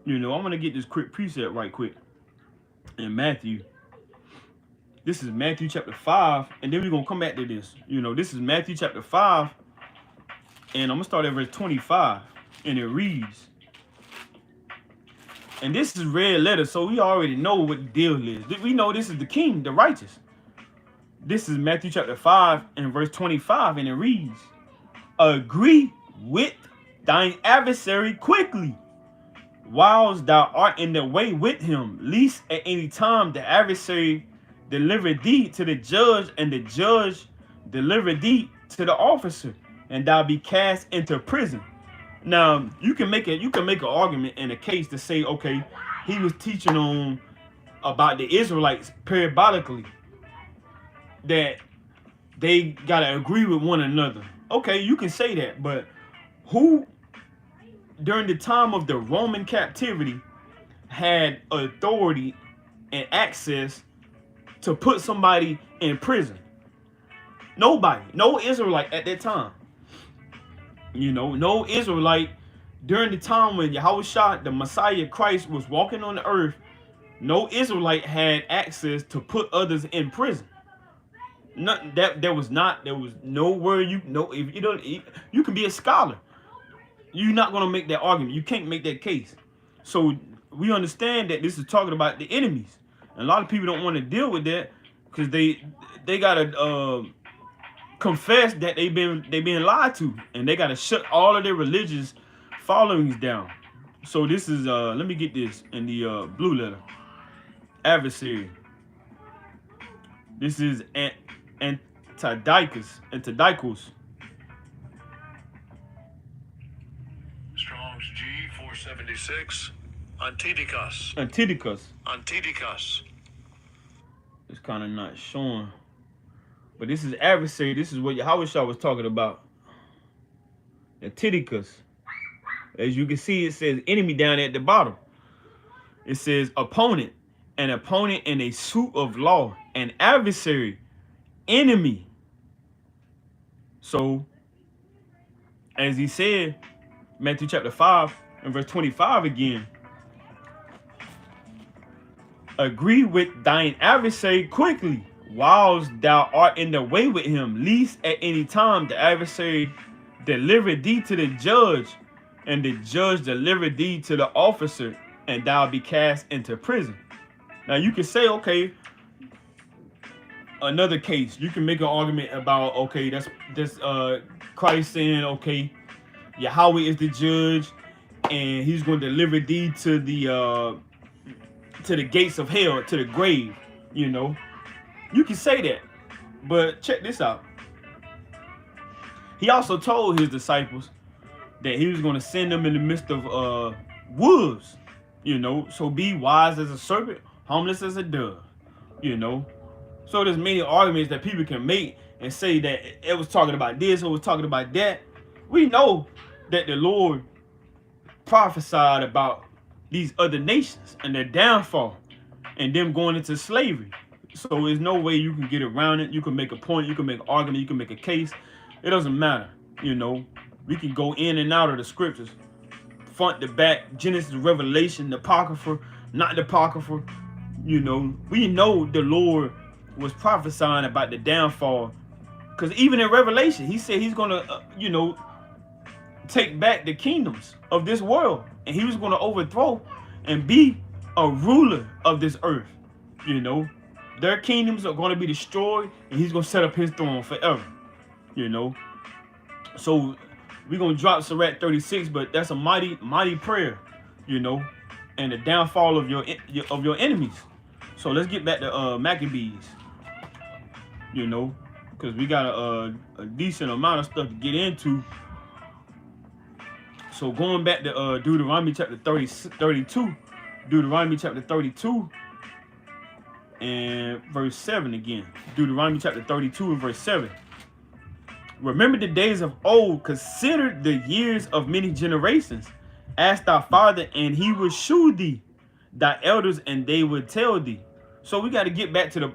You know, I'm going to get this quick precept right quick in Matthew. This is Matthew chapter 5, and then we're going to come back to this. You know, this is Matthew chapter 5, and I'm going to start at verse 25, and it reads, and this is red letter, so we already know what the deal is. We know this is the king, the righteous. This is Matthew chapter 5, and verse 25, and it reads, agree with thine adversary quickly, whilst thou art in the way with him, lest at any time the adversary deliver thee to the judge, and the judge deliver thee to the officer, and thou be cast into prison. Now you can make an argument in a case to say, okay, he was teaching on about the Israelites parabolically, that they gotta agree with one another. Okay, you can say that, but who during the time of the Roman captivity had authority and access to put somebody in prison? Nobody. No Israelite at that time. You know, no Israelite during the time when Yahweh, the Messiah Christ, was walking on the earth. No Israelite had access to put others in prison. Nothing that there was nowhere you know. If you don't, you can be a scholar. You're not gonna make that argument. You can't make that case. So we understand that this is talking about the enemies. And a lot of people don't want to deal with that because they gotta confess that they been lied to, and they gotta shut all of their religious followings down. So this is let me get this in the blue letter. Adversary. This is Antiochus. Strong's G 476. Antiochus. It's kind of not showing, but this is adversary. This is what Yahweh was talking about. Antiochus. As you can see, it says enemy down at the bottom. It says opponent, an opponent in a suit of law, an adversary, enemy. So, as he said, Matthew chapter 5 and verse 25 again, agree with thine adversary quickly, whilst thou art in the way with him, lest at any time the adversary deliver thee to the judge, and the judge deliver thee to the officer, and thou be cast into prison. Now you can say, okay, another case, you can make an argument about, okay, that's Christ saying, okay, Yahweh is the judge, and he's going to deliver thee to the gates of hell, to the grave. You know, you can say that, but check this out. He also told his disciples that he was going to send them in the midst of wolves. You know, so be wise as a serpent, harmless as a dove. You know, so there's many arguments that people can make and say that it was talking about this or was talking about that. We know that the Lord prophesied about these other nations and their downfall and them going into slavery. So there's no way you can get around it. You can make a point, you can make an argument, you can make a case. It doesn't matter. You know, we can go in and out of the scriptures, front to back, Genesis, Revelation, the Apocrypha, not the Apocrypha. You know, we know the Lord was prophesying about the downfall, because even in Revelation, he said he's going to, you know, take back the kingdoms of this world, and he was going to overthrow and be a ruler of this earth. You know, their kingdoms are going to be destroyed, and he's going to set up his throne forever. You know, so we're going to drop Sirach 36, but that's a mighty prayer, you know, and the downfall of your enemies. So let's get back to Maccabees, you know, because we got a decent amount of stuff to get into. So going back to Deuteronomy chapter 32, Deuteronomy chapter 32 and verse 7 again. Deuteronomy chapter 32 and verse 7. Remember the days of old, consider the years of many generations. Ask thy father, and he will shew thee, thy elders, and they will tell thee. So we got to get back to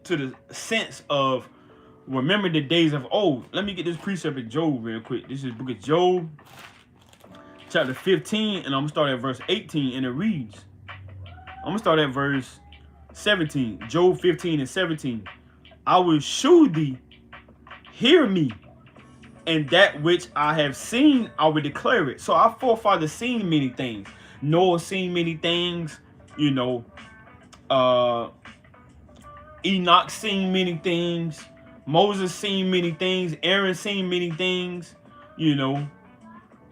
the sense of remember the days of old. Let me get this precept of Job real quick. This is the book of Job, chapter 15, and I'm gonna start at verse 18, and it reads. I'm gonna start at verse 17. Job 15 and 17. I will shew thee, hear me, and that which I have seen, I will declare it. So our forefathers seen many things. Noah seen many things, you know. Enoch seen many things. Moses seen many things. Aaron seen many things, you know.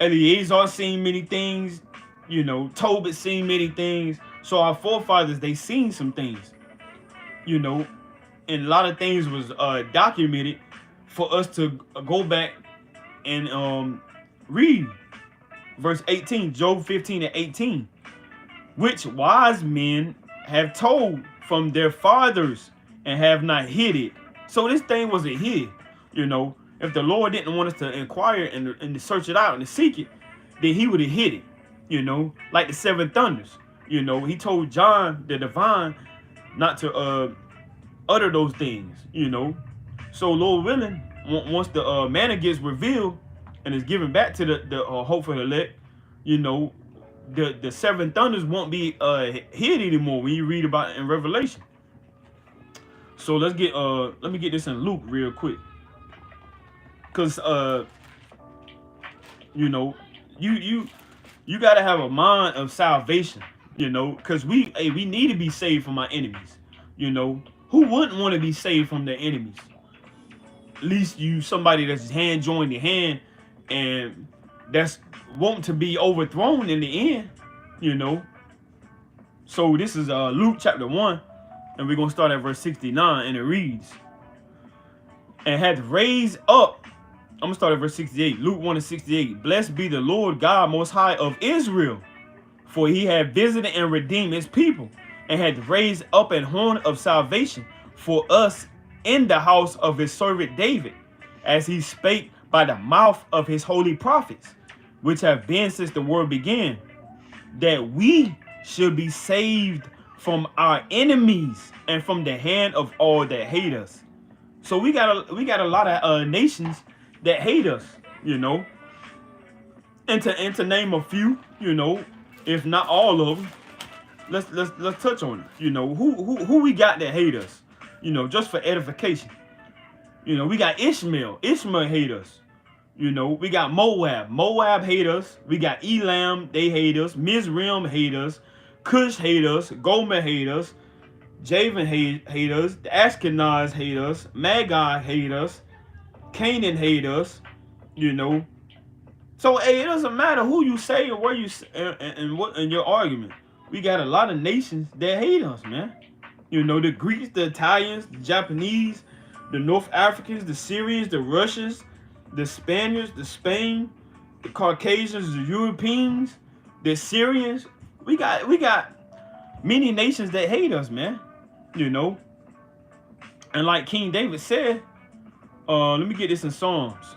Eleazar seen many things, you know. Tobit seen many things. So our forefathers, they seen some things, you know. And a lot of things was documented for us to go back and read. Verse 18, Job 15 and 18. Which wise men have told from their fathers and have not hid it. So this thing wasn't hid, you know. If the Lord didn't want us to inquire and to search it out and to seek it, then he would have hid it, you know, like the seven thunders. You know, he told John the divine not to utter those things, you know. So Lord willing, once the manna gets revealed and is given back to the hopeful elect, you know, the seven thunders won't be hid anymore when you read about it in Revelation. So let's get let me get this in Luke real quick, because you know, you gotta have a mind of salvation, you know, because we need to be saved from our enemies. You know, who wouldn't want to be saved from their enemies? At least you somebody that's hand joined in hand and that's want to be overthrown in the end, you know. So this is Luke chapter 1, and we're gonna start at verse 69, and it reads, and hath raised up, I'm gonna start at verse 68, Luke 1 and 68. Blessed be the Lord God most high of Israel, for he hath visited and redeemed his people, and hath raised up an horn of salvation for us in the house of his servant David, as he spake by the mouth of his holy prophets, which have been since the world began, that we should be saved from our enemies and from the hand of all that hate us. So we got a lot of nations that hate us, you know. And to name a few, you know, if not all of them, let's touch on it. You know, who we got that hate us, you know, just for edification. You know, we got Ishmael hate us. You know, we got Moab hate us. We got Elam, they hate us. Mizraim hate us. Cush hate us. Gomer hate us. Javan hate us. The Ashkenaz hate us. Magi hate us. Canaan hate us. You know. So hey, it doesn't matter who you say or where you and what in your argument. We got a lot of nations that hate us, man. You know, the Greeks, the Italians, the Japanese, the North Africans, the Syrians, the Russians, the Spaniards, the Spain, the Caucasians, the Europeans, the Syrians. We got many nations that hate us, man. You know. And like King David said, let me get this in Psalms.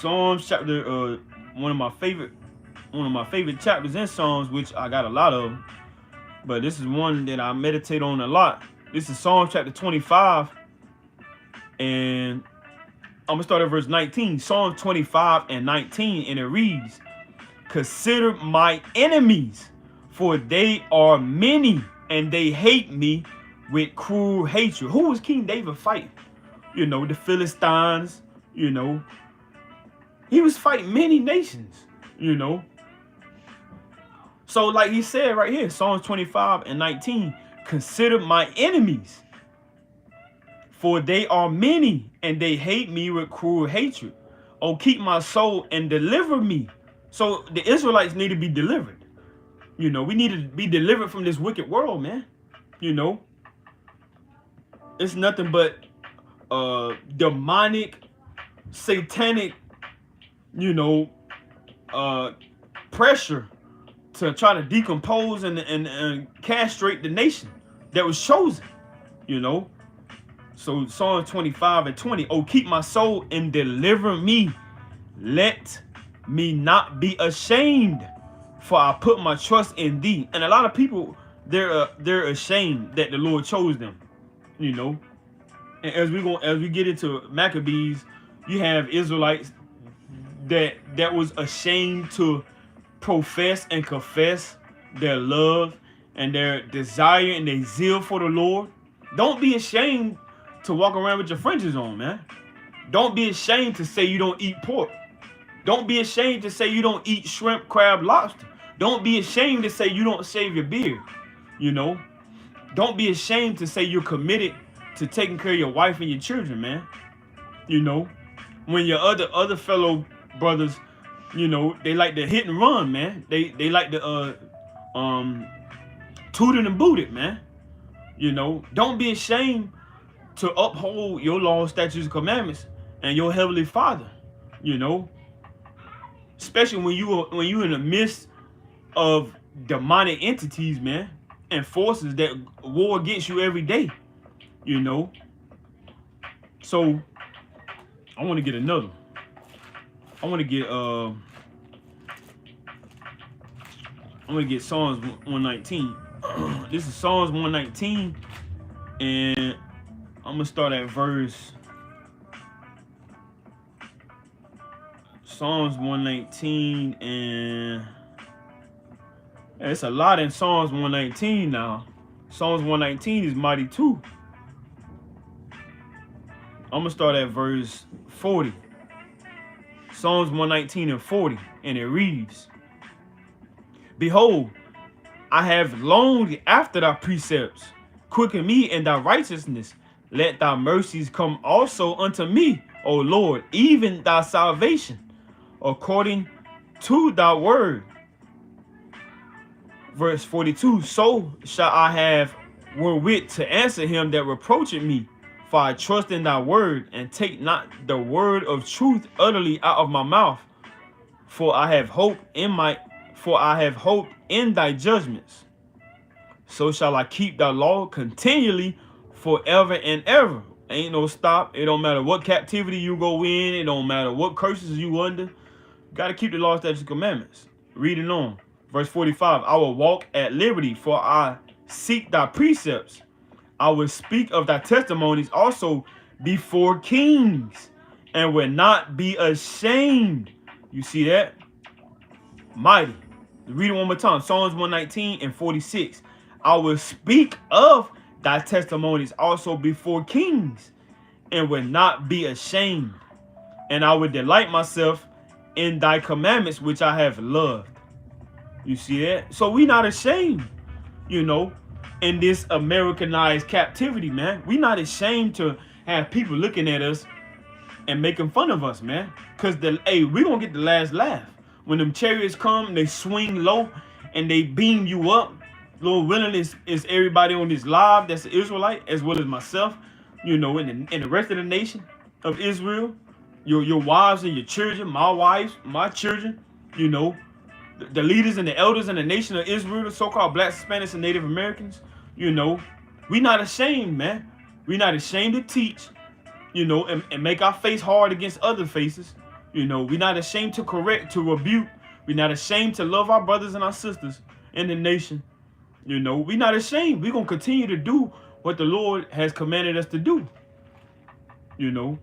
Psalms chapter one of my favorite chapters in Psalms, which I got a lot of, but this is one that I meditate on a lot. This is Psalms chapter 25, and I'm gonna start at verse 19. Psalms 25 and 19, and it reads, "Consider my enemies, for they are many, and they hate me with cruel hatred." Who was King David fighting? You know, the Philistines. You know, he was fighting many nations. You know. So like he said right here, Psalms 25 and 19, "Consider my enemies, for they are many, and they hate me with cruel hatred. Oh, keep my soul and deliver me." So the Israelites need to be delivered. You know, we need to be delivered from this wicked world, man. You know, it's nothing but demonic, satanic, you know, pressure to try to decompose and castrate the nation that was chosen, you know. So Psalm 25 and 20, "Oh, keep my soul and deliver me. Let me not be ashamed, for I put my trust in thee." And a lot of people, they're ashamed that the Lord chose them, you know. And as we get into Maccabees, you have Israelites that was ashamed to profess and confess their love and their desire and their zeal for the Lord. Don't be ashamed to walk around with your fringes on, man. Don't be ashamed to say you don't eat pork. Don't be ashamed to say you don't eat shrimp, crab, lobster. Don't be ashamed to say you don't shave your beard. You know, don't be ashamed to say you're committed to taking care of your wife and your children, man. You know, when your other fellow brothers, you know, they like to hit and run, man. They like to toot it and boot it, man. You know, don't be ashamed to uphold your laws, statutes, and commandments and your heavenly Father. You know, especially when you in the midst of demonic entities, man, and forces that war against you every day. You know, so I want to get another. I want to get Psalms 119. This is Psalms 119, and I'm gonna start at verse Psalms 119, and it's a lot in Psalms 119 now. Psalms 119 is mighty too. I'm gonna start at verse 40. Psalms 119 and 40, and it reads, "Behold, I have longed after thy precepts. Quicken me in thy righteousness. Let thy mercies come also unto me, O Lord, even thy salvation, according to thy word." Verse 42, "So shall I have wherewith to answer him that reproacheth me. For I trust in thy word, and take not the word of truth utterly out of my mouth. For I have hope in thy judgments. So shall I keep thy law continually forever and ever." Ain't no stop. It don't matter what captivity you go in. It don't matter what curses you under. Got to keep the law, statutes, and commandments. Reading on. Verse 45. I will walk at liberty, for I seek thy precepts. I will speak of thy testimonies also before kings, and will not be ashamed. You see that? Mighty. Read it one more time. Psalms 119 and 46. I will speak of thy testimonies also before kings, and will not be ashamed. And I will delight myself in thy commandments, which I have loved. You see that? So we not ashamed, you know, in this Americanized captivity, man. We not ashamed to have people looking at us and making fun of us, man. Because, hey, we gonna get the last laugh. When them chariots come, they swing low and they beam you up. Lord willing, is everybody on this live that's an Israelite, as well as myself, you know, and the rest of the nation of Israel, your wives and your children, my wives, my children, you know, the leaders and the elders in the nation of Israel, the so-called blacks, Hispanics, and Native Americans, you know, we not ashamed, man. We not ashamed to teach, you know, and make our face hard against other faces. You know, we not ashamed to correct, to rebuke. We not ashamed to love our brothers and our sisters in the nation. You know, we not ashamed. We're going to continue to do what the Lord has commanded us to do. You know.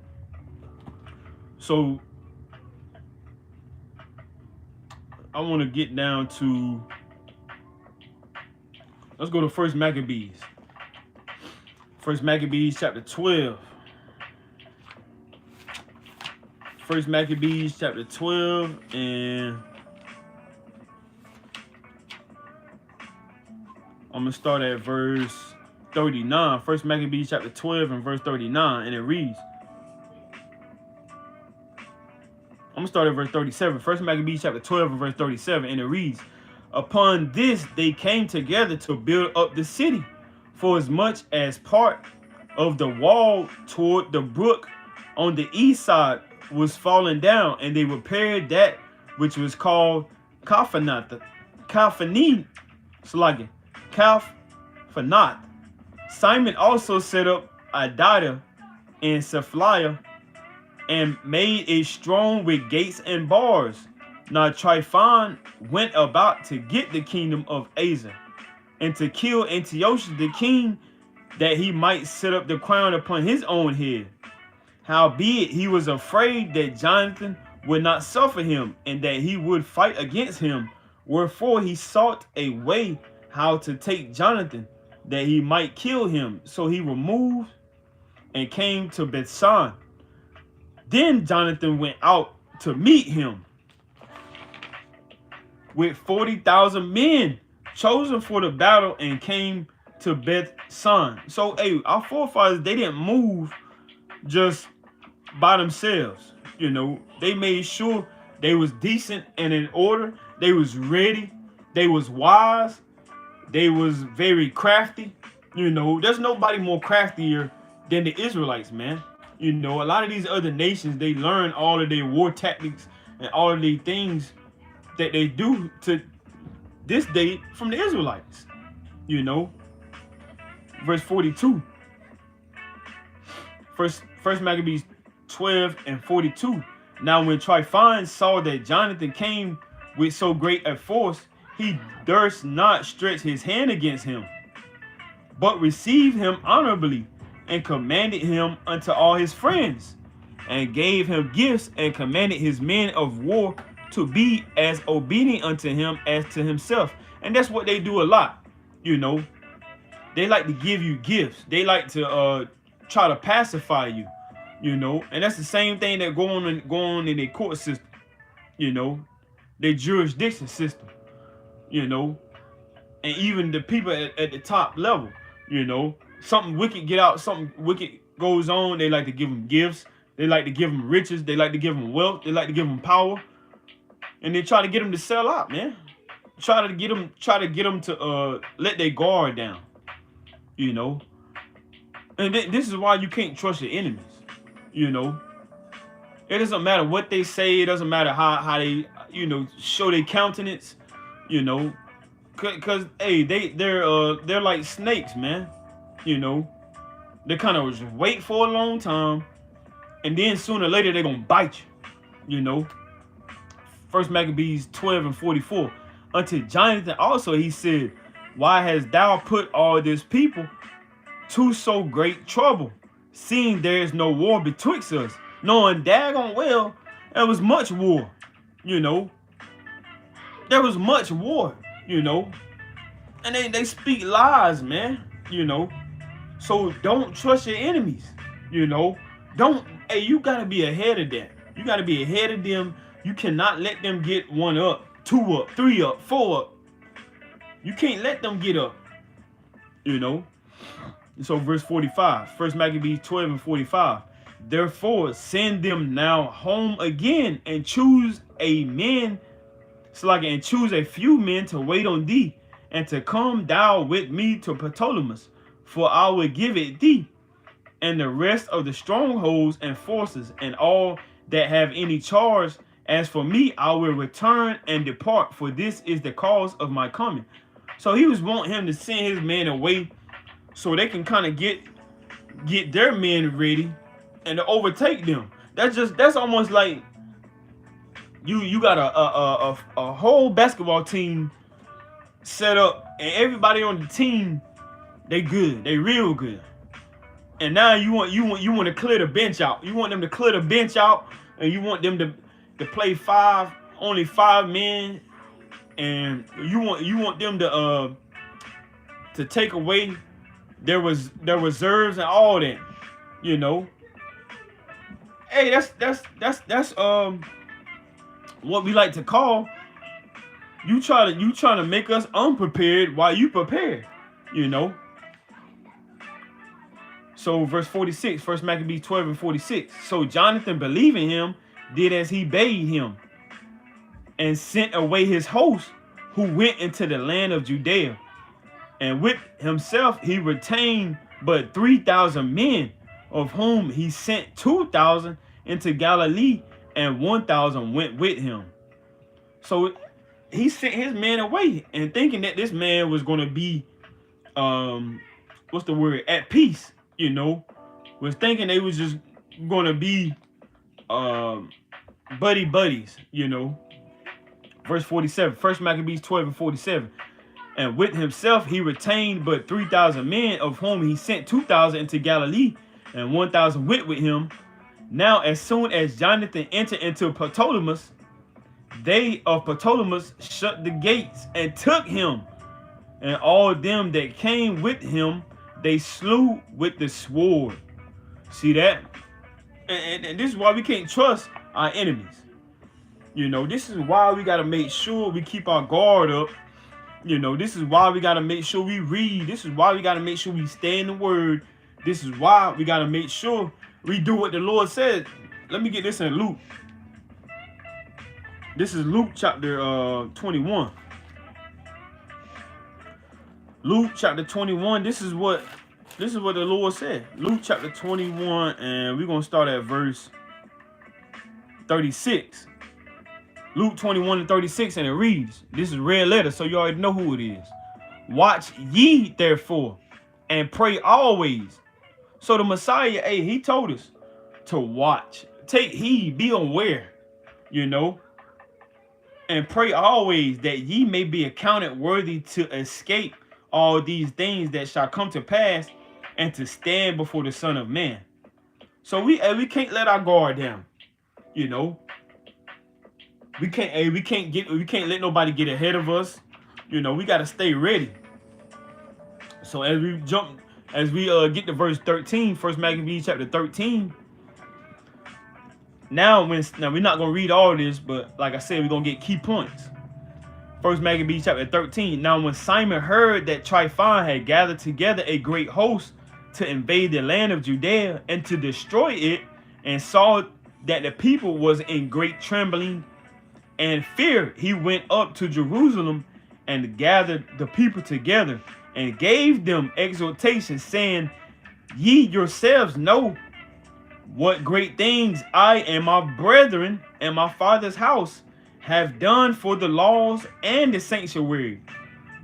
So, I want to get down to, let's go to 1 Maccabees. 1 Maccabees chapter 12. 1 Maccabees chapter 12, and I'm going to start at verse 39. 1 Maccabees chapter 12 and verse 39, and it reads, I'm going to start at verse 37. 1 Maccabees chapter 12 and verse 37, and it reads, upon this they came together to build up the city, for as much as part of the wall toward the brook on the east side was fallen down, and they repaired that which was called Kalphanath. Simon also set up Adida and Cephaliah, and made it strong with gates and bars. Now Tryphon went about to get the kingdom of Asia, and to kill Antiochus the king, that he might set up the crown upon his own head. Howbeit he was afraid that Jonathan would not suffer him, and that he would fight against him. Wherefore he sought a way how to take Jonathan, that he might kill him. So he removed and came to Bethsan. Then Jonathan went out to meet him with 40,000 men chosen for the battle, and came to Bethsan. So, hey, our forefathers, they didn't move just by themselves. You know, they made sure they was decent and in order. They was ready. They was wise. They was very crafty. You know, there's nobody more craftier than the Israelites, man. You know, a lot of these other nations, they learn all of their war tactics and all of the things that they do to this day from the Israelites. You know, verse 42. First Maccabees 12 and 42. Now when Tryphon saw that Jonathan came with so great a force, he durst not stretch his hand against him, but received him honorably, and commanded him unto all his friends, and gave him gifts, and commanded his men of war to be as obedient unto him as to himself. And that's what they do a lot. You know, they like to give you gifts. They like to try to pacify you. You know, and that's the same thing that go on in their court system. You know, their jurisdiction system. You know, and even the people at the top level. You know, something wicked get out, something wicked goes on, they like to give them gifts. They like to give them riches. They like to give them wealth. They like to give them power. And they try to get them to sell out, man. Try to get them to let their guard down. You know. And this is why you can't trust your enemies. You know. It doesn't matter what they say. It doesn't matter how they, you know, show their countenance. You know. Cause hey, they're like snakes, man. You know. They kind of just wait for a long time, and then sooner or later they're gonna bite you. You know. First Maccabees 12 and 44. Unto Jonathan also he said, why hast thou put all this people to so great trouble, seeing there is no war betwixt us? Knowing daggone well there was much war, you know. There was much war, you know. And they speak lies, man, you know. So don't trust your enemies, you know. Hey, you gotta be ahead of that. You gotta be ahead of them. You cannot let them get 1 up, 2 up, 3 up, 4 up. You can't let them get up, you know. So verse 45, First Maccabees 12 and 45. Therefore send them now home again and choose a few men to wait on thee, and to come down with me to Ptolemais, for I will give it thee, and the rest of the strongholds and forces, and all that have any charge. As for me, I will return and depart, for this is the cause of my coming. So he was wanting him to send his men away so they can kind of get their men ready and to overtake them. That's almost like you got a whole basketball team set up, and everybody on the team, they good, they real good. And now you want to clear the bench out. You want them to clear the bench out, and you want them to play only 5 men, and you want them to take away their reserves and all that, you know. Hey, that's what we like to call you trying to make us unprepared while you prepare, you know. So verse 46, First Maccabees 12 and 46. So Jonathan, believing him, did as he bade him, and sent away his host, who went into the land of Judea. And with himself he retained but 3,000 men, of whom he sent 2,000 into Galilee, and 1,000 went with him. So he sent his men away, and thinking that this man was going to be, at peace, you know, was thinking they was just going to be buddies, you know. Verse 47, First Maccabees 12 and 47. And with himself he retained but 3,000 men, of whom he sent 2,000 into Galilee, and 1,000 went with him. Now as soon as Jonathan entered into Ptolemais, they of Ptolemais shut the gates and took him, and all them that came with him they slew with the sword. See that? And this is why we can't trust our enemies. You know, this is why we got to make sure we keep our guard up. You know, this is why we got to make sure we read. This is why we got to make sure we stay in the word. This is why we got to make sure we do what the Lord said. Let me get this in Luke. This is Luke chapter 21. Luke chapter 21. This is what the Lord said. Luke chapter 21, and we're going to start at verse 36. Luke 21 and 36, and it reads, this is red letter, so you already know who it is. Watch ye therefore, and pray always. So the Messiah, hey, he told us to watch, take heed, be aware, you know, and pray always, that ye may be accounted worthy to escape all these things that shall come to pass, and to stand before the Son of Man. So we can't let our guard down, you know. We can't let nobody get ahead of us. You know, we got to stay ready. So as we get to verse 13, First Maccabees chapter 13. Now we're not going to read all this, but like I said, we're going to get key points. First Maccabees chapter 13. Now when Simon heard that Trion had gathered together a great host to invade the land of Judea and to destroy it, and saw that the people was in great trembling and fear, he went up to Jerusalem and gathered the people together and gave them exhortation, saying, ye yourselves know what great things I and my brethren and my father's house have done for the laws and the sanctuary,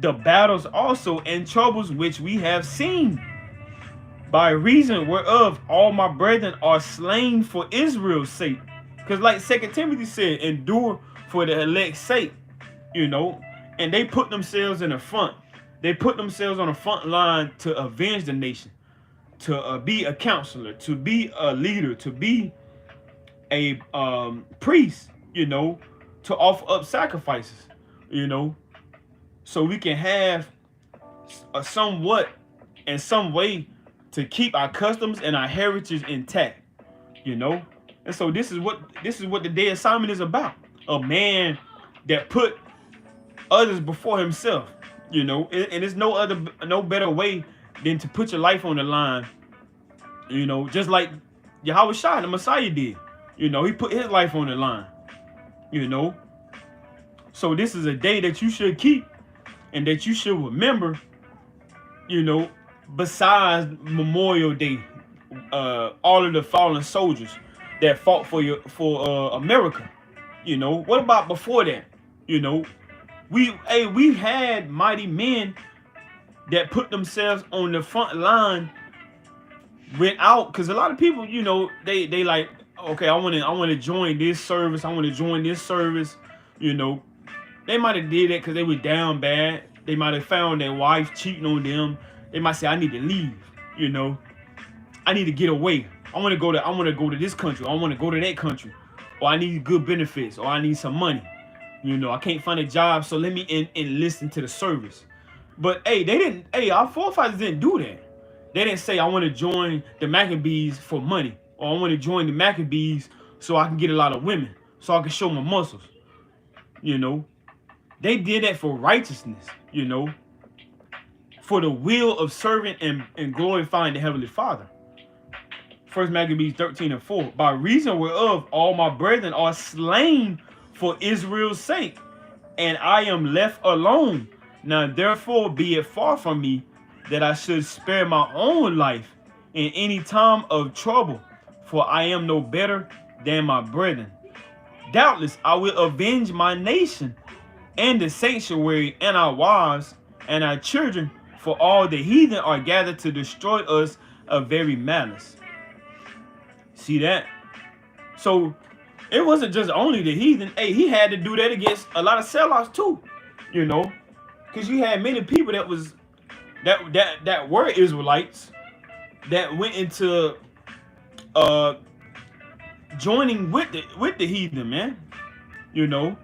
the battles also and troubles which we have seen, by reason whereof all my brethren are slain for Israel's sake. Because like 2 Timothy said, endure for the elect's sake, you know, and they put themselves in the front. They put themselves on the front line to avenge the nation, to be a counselor, to be a leader, to be a priest, you know, to offer up sacrifices, you know, so we can have a somewhat in some way to keep our customs and our heritage intact, you know. And so this is what the day of Simon is about. A man that put others before himself, you know, and there's no better way than to put your life on the line, you know, just like Yahushua, the Messiah, did. You know, he put his life on the line, you know. So this is a day that you should keep and that you should remember, you know, besides Memorial Day, all of the fallen soldiers that fought for America. You know, what about before that? You know, we had mighty men that put themselves on the front line without, because a lot of people, you know, they like, okay, I want to join this service, I want to join this service, you know. They might have did that because they were down bad. They might have found their wife cheating on them. They might say, I need to leave, you know. I need to get away. I want to go to this country. I want to go to that country. Or I need good benefits, or I need some money. You know, I can't find a job, so let me enlist into the service. But hey, our forefathers didn't do that. They didn't say, I want to join the Maccabees for money, or I want to join the Maccabees so I can get a lot of women, so I can show my muscles. You know, they did that for righteousness, you know, for the will of serving and glorifying the Heavenly Father. 1 Maccabees 13:4. By reason whereof all my brethren are slain for Israel's sake, and I am left alone. Now therefore be it far from me that I should spare my own life in any time of trouble, for I am no better than my brethren. Doubtless I will avenge my nation and the sanctuary and our wives and our children, for all the heathen are gathered to destroy us of very malice. See that? So it wasn't just only the heathen. Hey, he had to do that against a lot of sellouts too, you know, because you had many people that were Israelites that went into joining with the heathen, man, you know.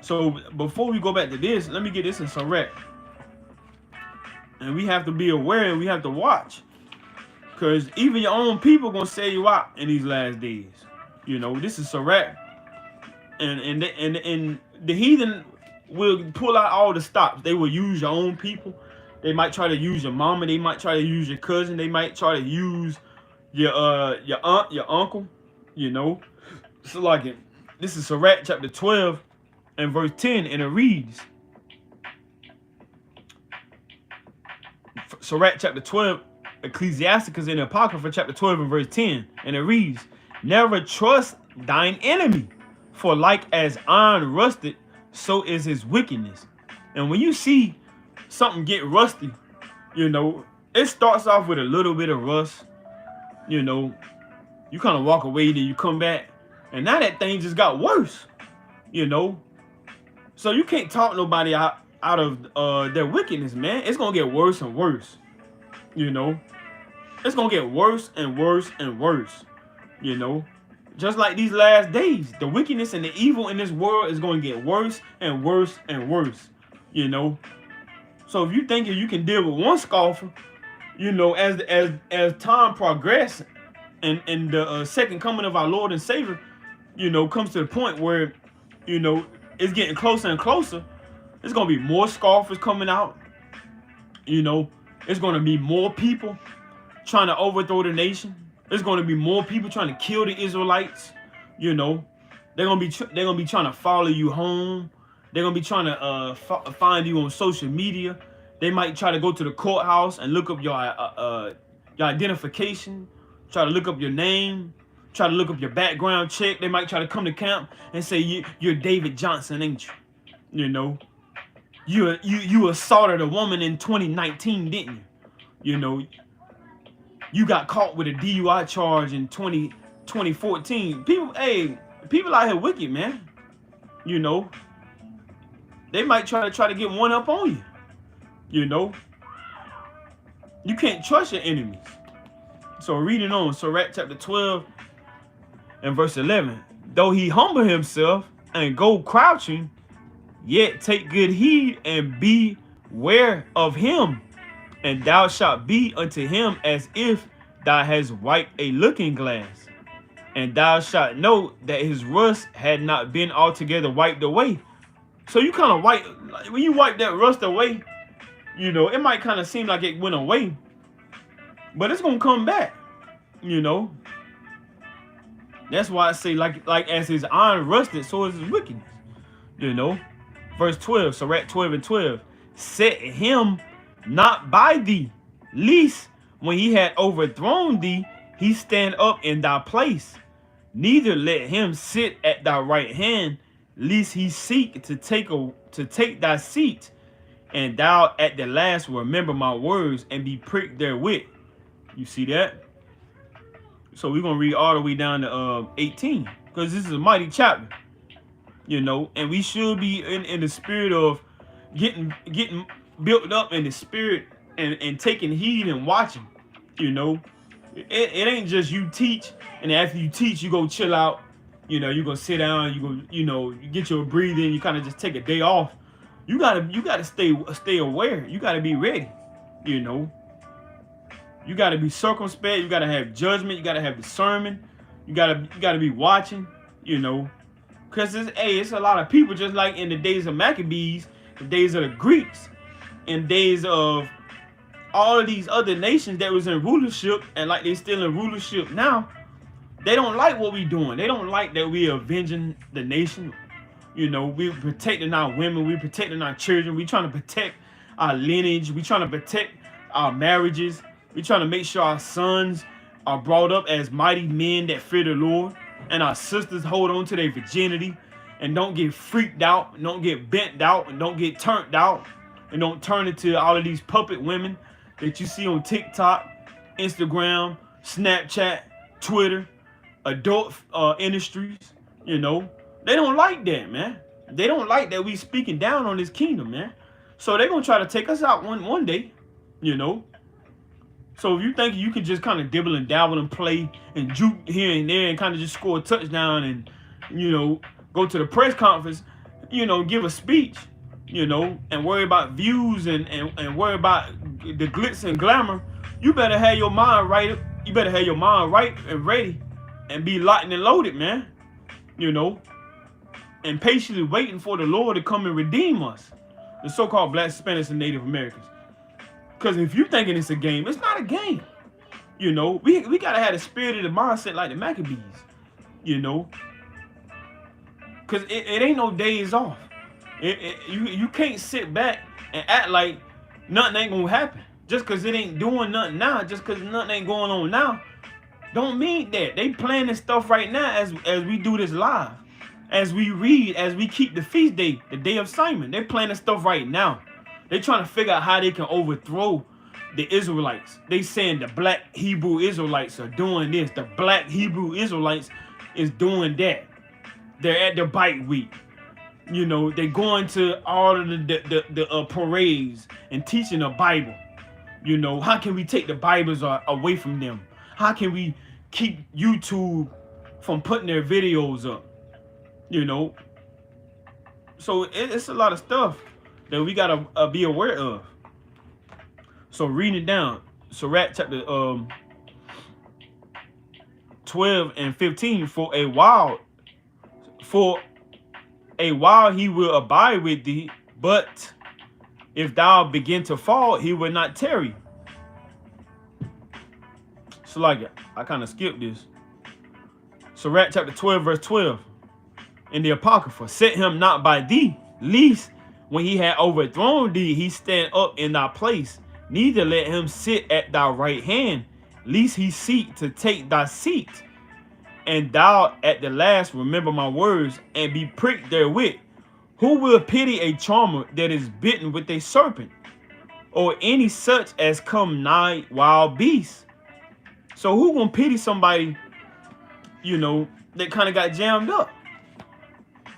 So before we go back to this, let me get this in Sirach. And we have to be aware and we have to watch, because even your own people gonna sell you out in these last days. You know, this is Sirach, and the heathen will pull out all the stops. They will use your own people. They might try to use your mama. They might try to use your cousin. They might try to use your aunt, your uncle. You know, so like it. This is Sirach chapter 12 and verse 10, and it reads. Sirach chapter 12, Ecclesiasticus in the Apocrypha chapter 12 and verse 10, and it reads, never trust thine enemy, for like as iron rusted, so is his wickedness. And when you see something get rusty, you know, it starts off with a little bit of rust, you know, you kind of walk away, then you come back, and now that thing just got worse, you know. So you can't talk nobody out of their wickedness, man. It's gonna get worse and worse, you know. It's gonna get worse and worse and worse, you know. Just like these last days, the wickedness and the evil in this world is gonna get worse and worse and worse, you know. So if you think you can deal with one scoffer, you know, as time progresses and the second coming of our Lord and Savior, you know, comes to the point where, you know, it's getting closer and closer, there's gonna be more scoffers coming out, you know. It's gonna be more people trying to overthrow the nation. There's going to be more people trying to kill the Israelites. You know, they're gonna be trying to follow you home. They're gonna be trying to find you on social media. They might try to go to the courthouse and look up your identification. Try to look up your name. Try to look up your background check. They might try to come to camp and say you're David Johnson, ain't you? You know, you assaulted a woman in 2019, didn't you? You know. You got caught with a DUI charge in 2014. People out here wicked, man. You know, they might try to get one up on you. You know, you can't trust your enemies. So reading on, Sirach chapter 12 and verse 11. Though he humble himself and go crouching, yet take good heed and beware of him, and thou shalt be unto him as if thou hast wiped a looking glass, and thou shalt know that his rust had not been altogether wiped away. So you kind of wipe, when you wipe that rust away, you know, it might kind of seem like it went away, but it's gonna come back, you know. That's why I say, like as his iron rusted, so is his wickedness, you know. Verse 12, Sirach 12 and 12. Set him not by thee, lest when he had overthrown thee, he stand up in thy place. Neither let him sit at thy right hand, lest he seek to take thy seat, and thou at the last remember my words and be pricked therewith. You see that? So we're gonna read all the way down to 18, because this is a mighty chapter, you know, and we should be in the spirit of getting built up in the spirit and taking heed and watching. You know, it ain't just you teach, and after you teach, you go chill out. You know, you go sit down, you get your breathing, you kind of just take a day off. You gotta stay aware. You gotta be ready. You know, you gotta be circumspect. You gotta have judgment. You gotta have discernment. You gotta be watching. You know, because it's a lot of people, just like in the days of Maccabees, the days of the Greeks, and days of all of these other nations that was in rulership, and like they still in rulership now. They don't like what we doing. They don't like that we avenging the nation. You know, we protecting our women. We protecting our children. We trying to protect our lineage. We trying to protect our marriages. We trying to make sure our sons are brought up as mighty men that fear the Lord, and our sisters hold on to their virginity and don't get freaked out, and don't get bent out, and don't get turned out, and don't turn into all of these puppet women that you see on TikTok, Instagram, Snapchat, Twitter, adult industries. You know, they don't like that, man. They don't like that we speaking down on this kingdom, man. So they're gonna try to take us out one day, you know. So if you think you can just kind of dibble and dabble and play and juke here and there and kind of just score a touchdown and, you know, go to the press conference, you know, give a speech, you know, and worry about views and worry about the glitz and glamour, you better have your mind right. You better have your mind right and ready and be locked and loaded, man. You know, and patiently waiting for the Lord to come and redeem us, the so-called Black, Spanish, and Native Americans. Because if you thinking it's a game, it's not a game. You know, we gotta have the spirit of the mindset like the Maccabees. You know, because it ain't no days off. You can't sit back and act like nothing ain't gonna happen just because it ain't doing nothing now. Just because nothing ain't going on now, don't mean that. They planning stuff right now as we do this live, as we read, as we keep the feast day, the day of Simon. They're planning stuff right now. They trying to figure out how they can overthrow the Israelites. They saying the black Hebrew Israelites are doing this. The black Hebrew Israelites is doing that. They're at the bite week. You know, they going to all of the parades and teaching the Bible. You know, how can we take the Bibles away from them? How can we keep YouTube from putting their videos up? You know, so it's a lot of stuff that we gotta be aware of. So reading it down, Sirach chapter 12 and 15. For a while he will abide with thee, but if thou begin to fall, he will not tarry. So like I kind of skipped this. Sirach chapter 12 verse 12 in the Apocrypha. Set him not by thee, lest when he had overthrown thee, he stand up in thy place. Neither let him sit at thy right hand, lest he seek to take thy seat. And thou at the last remember my words and be pricked therewith. Who will pity a charmer that is bitten with a serpent, or any such as come nigh wild beasts? So who gonna pity somebody, you know, that kind of got jammed up?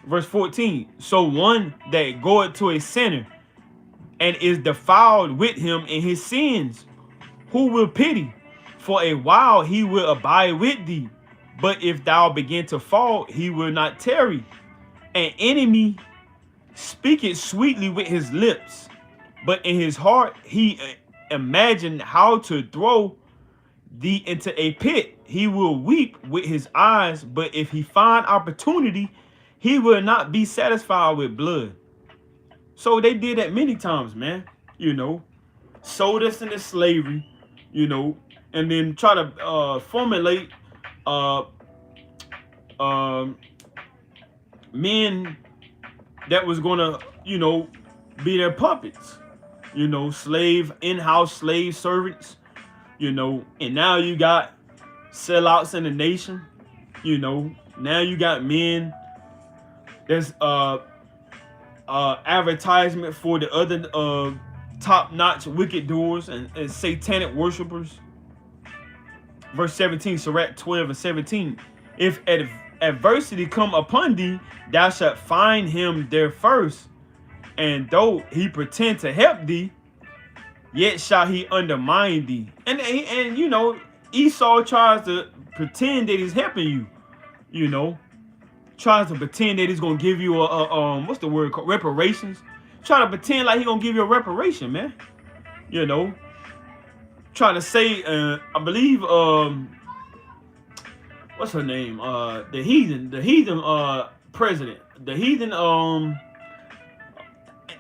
Verse 14. So one that goeth to a sinner and is defiled with him in his sins, who will pity? For a while he will abide with thee, but if thou begin to fall, he will not tarry. An enemy speaketh sweetly with his lips, but in his heart he imagined how to throw thee into a pit. He will weep with his eyes, but if he find opportunity, he will not be satisfied with blood. So they did that many times, man. You know, sold us into slavery, you know, and then try to formulate men that was gonna, you know, be their puppets, you know, in-house slave servants, you know, and now you got sellouts in the nation, you know. Now you got men that's advertisement for the other top-notch wicked doers and satanic worshipers. Verse 17, Sirach 12 and 17. If adversity come upon thee, thou shalt find him there first. And though he pretend to help thee, yet shall he undermine thee. And you know, Esau tries to pretend that he's helping you. You know, tries to pretend that he's gonna give you a what's the word called, reparations. Try to pretend like he's gonna give you a reparation, man. You know, try to say I believe what's her name, the heathen president, the heathen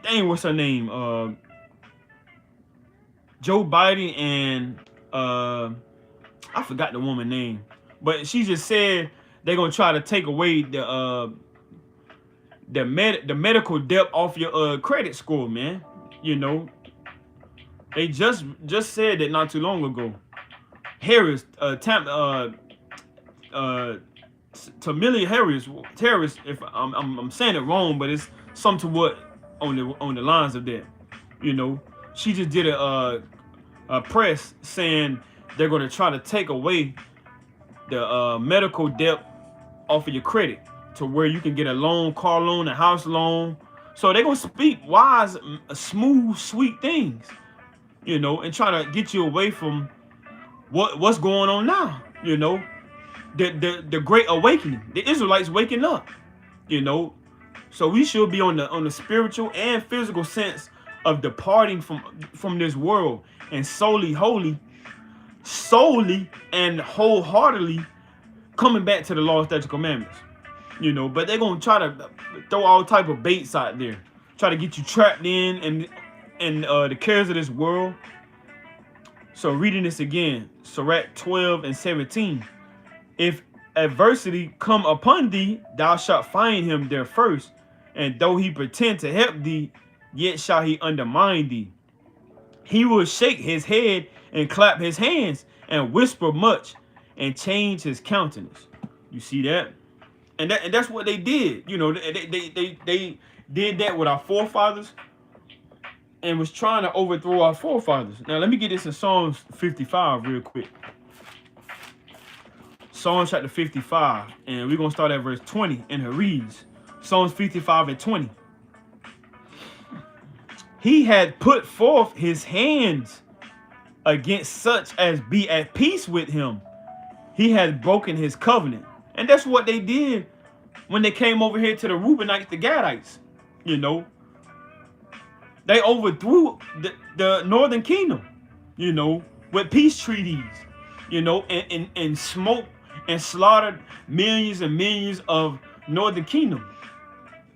dang, what's her name, Joe Biden, and I forgot the woman's name, but she just said they're gonna try to take away the medical debt off your credit score, man. You know, they just said that not too long ago. Harris, Tamilia Harris, if I'm saying it wrong, but it's something to what on the lines of that. You know, she just did a press saying they're gonna try to take away the medical debt off of your credit to where you can get a loan, car loan, a house loan. So they're gonna speak wise, smooth, sweet things, you know, and try to get you away from what's going on now. You know, the great awakening, the Israelites waking up. You know, so we should be on the spiritual and physical sense of departing from this world and solely and wholeheartedly coming back to the law, statutes, commandments. You know, but they're gonna try to throw all type of baits out there, try to get you trapped in the cares of this world. So reading this again, Sirach 12 and 17. If adversity come upon thee, thou shalt find him there first, and though he pretend to help thee, yet shall he undermine thee. He will shake his head and clap his hands and whisper much and change his countenance. You see that? And that's what they did. You know, they did that with our forefathers and was trying to overthrow our forefathers. Now let me get this in Psalms 55 real quick. Psalms chapter 55, and we're gonna start at verse 20, and it reads, Psalms 55 and 20. He had put forth his hands against such as be at peace with him. He had broken his covenant. And that's what they did when they came over here to the Reubenites, the Gadites. You know, they overthrew the northern kingdom, you know, with peace treaties, you know, and smoked and slaughtered millions and millions of northern kingdom,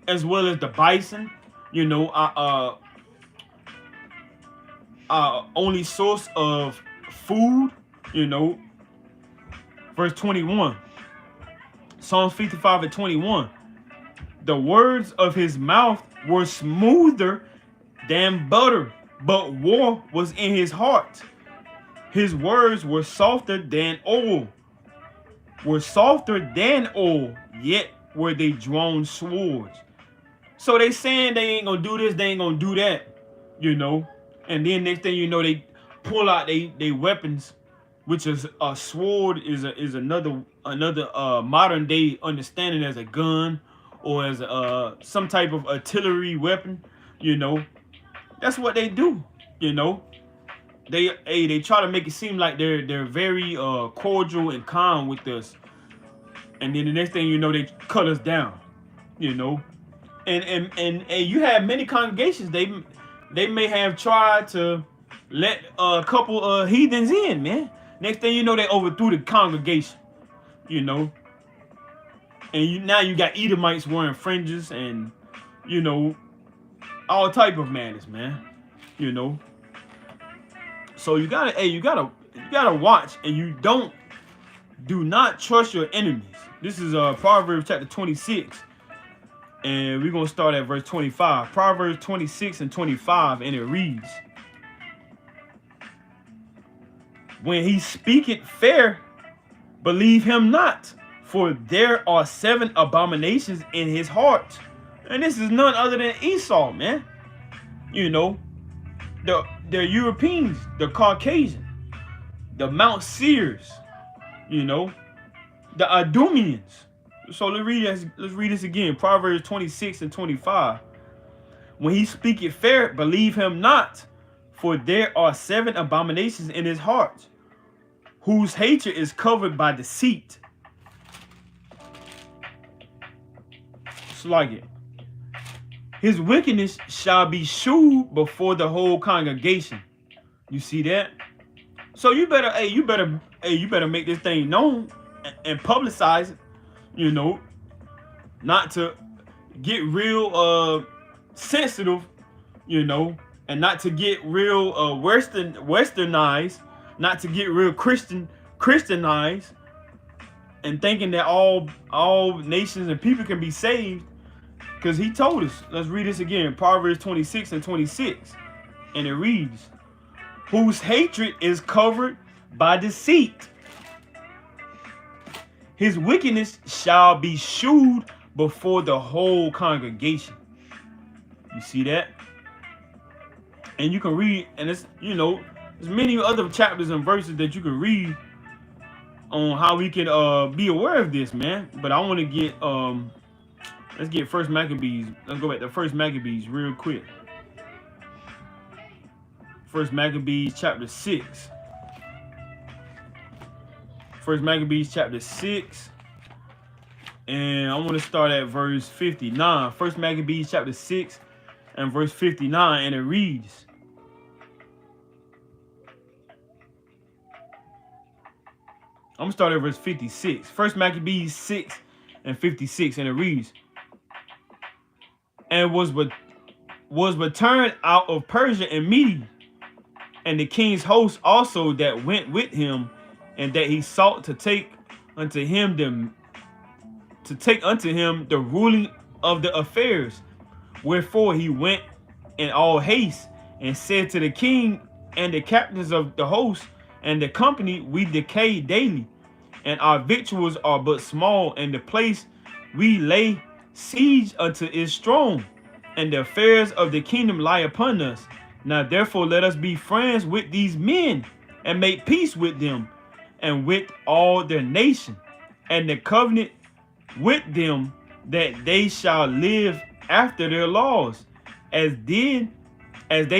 as well as the bison, you know, our only source of food, you know. Verse 21, Psalms 55 and 21. The words of his mouth were smoother than butter, but war was in his heart. His words were softer than oil, yet were they drawn swords. So they saying they ain't gonna do this, they ain't gonna do that, you know. And then next thing you know, they pull out they weapons, which is a sword is another modern day understanding as a gun or as some type of artillery weapon. You know, that's what they do. You know, they try to make it seem like they're very cordial and calm with us, and then the next thing you know, they cut us down. You know, and you have many congregations. They may have tried to let a couple of heathens in, man. Next thing you know, they overthrew the congregation. You know, and now you got Edomites wearing fringes and, you know, all type of madness, man. You know, so you gotta watch, and do not trust your enemies. This is Proverbs chapter 26, and we're gonna start at verse 25. Proverbs 26 and 25, and it reads, "When he speaketh fair, believe him not, for there are 7 abominations in his heart." And this is none other than Esau, man. You know, the Europeans, the Caucasian, the Mount Sears, you know, the Idumeans. So let's read this again. Proverbs 26 and 25. "When he speaketh fair, believe him not, for there are 7 abominations in his heart, whose hatred is covered by deceit." It's like it. "His wickedness shall be shewed before the whole congregation." You see that? So you better make this thing known and publicize it. You know, not to get real sensitive, you know, and not to get real westernized, not to get real Christianized, and thinking that all nations and people can be saved. Because he told us, let's read this again, Proverbs 26 and 26. And it reads, "Whose hatred is covered by deceit. His wickedness shall be shewed before the whole congregation." You see that? And you can read, and it's, you know, there's many other chapters and verses that you can read on how we can be aware of this, man. But I want to get let's get First Maccabees. Let's go back to First Maccabees real quick. First Maccabees chapter 6. First Maccabees chapter 6. And I want to start at verse 59. First Maccabees chapter 6 and verse 59. And it reads, I'm going to start at verse 56. First Maccabees 6 and 56. And it reads, "And was returned out of Persia and Media, and the king's host also that went with him, and that he sought to take unto him the ruling of the affairs. Wherefore he went in all haste, and said to the king and the captains of the host and the company, We decay daily, and our victuals are but small, and the place we lay siege unto is strong, and the affairs of the kingdom lie upon us. Now therefore let us be friends with these men, and make peace with them, and with all their nation, and the covenant with them, that they shall live after their laws, as they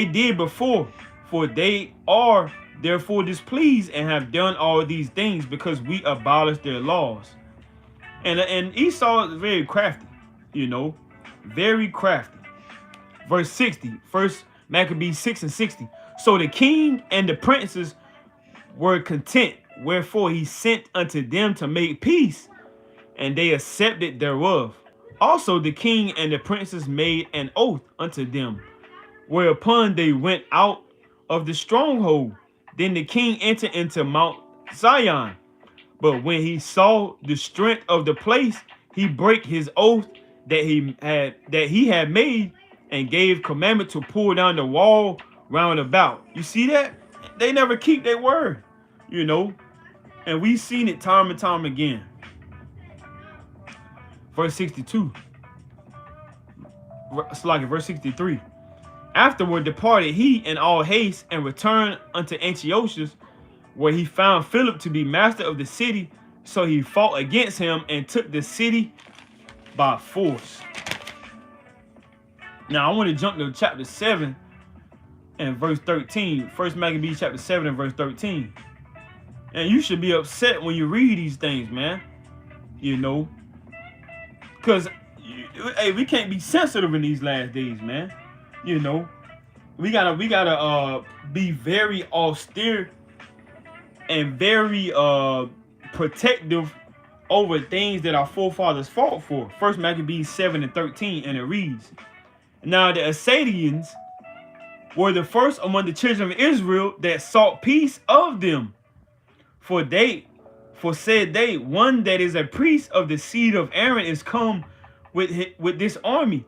did before. For they are therefore displeased, and have done all these things, because we abolished their laws." And Esau is very crafty, you know, very crafty. Verse 60, First Maccabees 6 and 60. "So the king and the princes were content, wherefore he sent unto them to make peace, and they accepted thereof. Also the king and the princes made an oath unto them, whereupon they went out of the stronghold. Then the king entered into Mount Zion, but when he saw the strength of the place, he brake his oath that he had made, and gave commandment to pull down the wall round about." You see that? They never keep their word, you know, and we've seen it time and time again. Verse 62. It's like verse 63. "Afterward departed he in all haste, and returned unto Antiochus, where he found Philip to be master of the city. So he fought against him, and took the city by force. Now I want to jump to chapter 7 and verse 13. First Maccabees chapter 7 and verse 13. And you should be upset when you read these things, man. You know, because hey, we can't be sensitive in these last days, man. You know, we gotta be very austere and very protective over things that our forefathers fought for. First Maccabees 7 and 13, and it reads, now the Assyrians were the first among the children of Israel that sought peace of them. For said they, one that is a priest of the seed of Aaron is come with this army,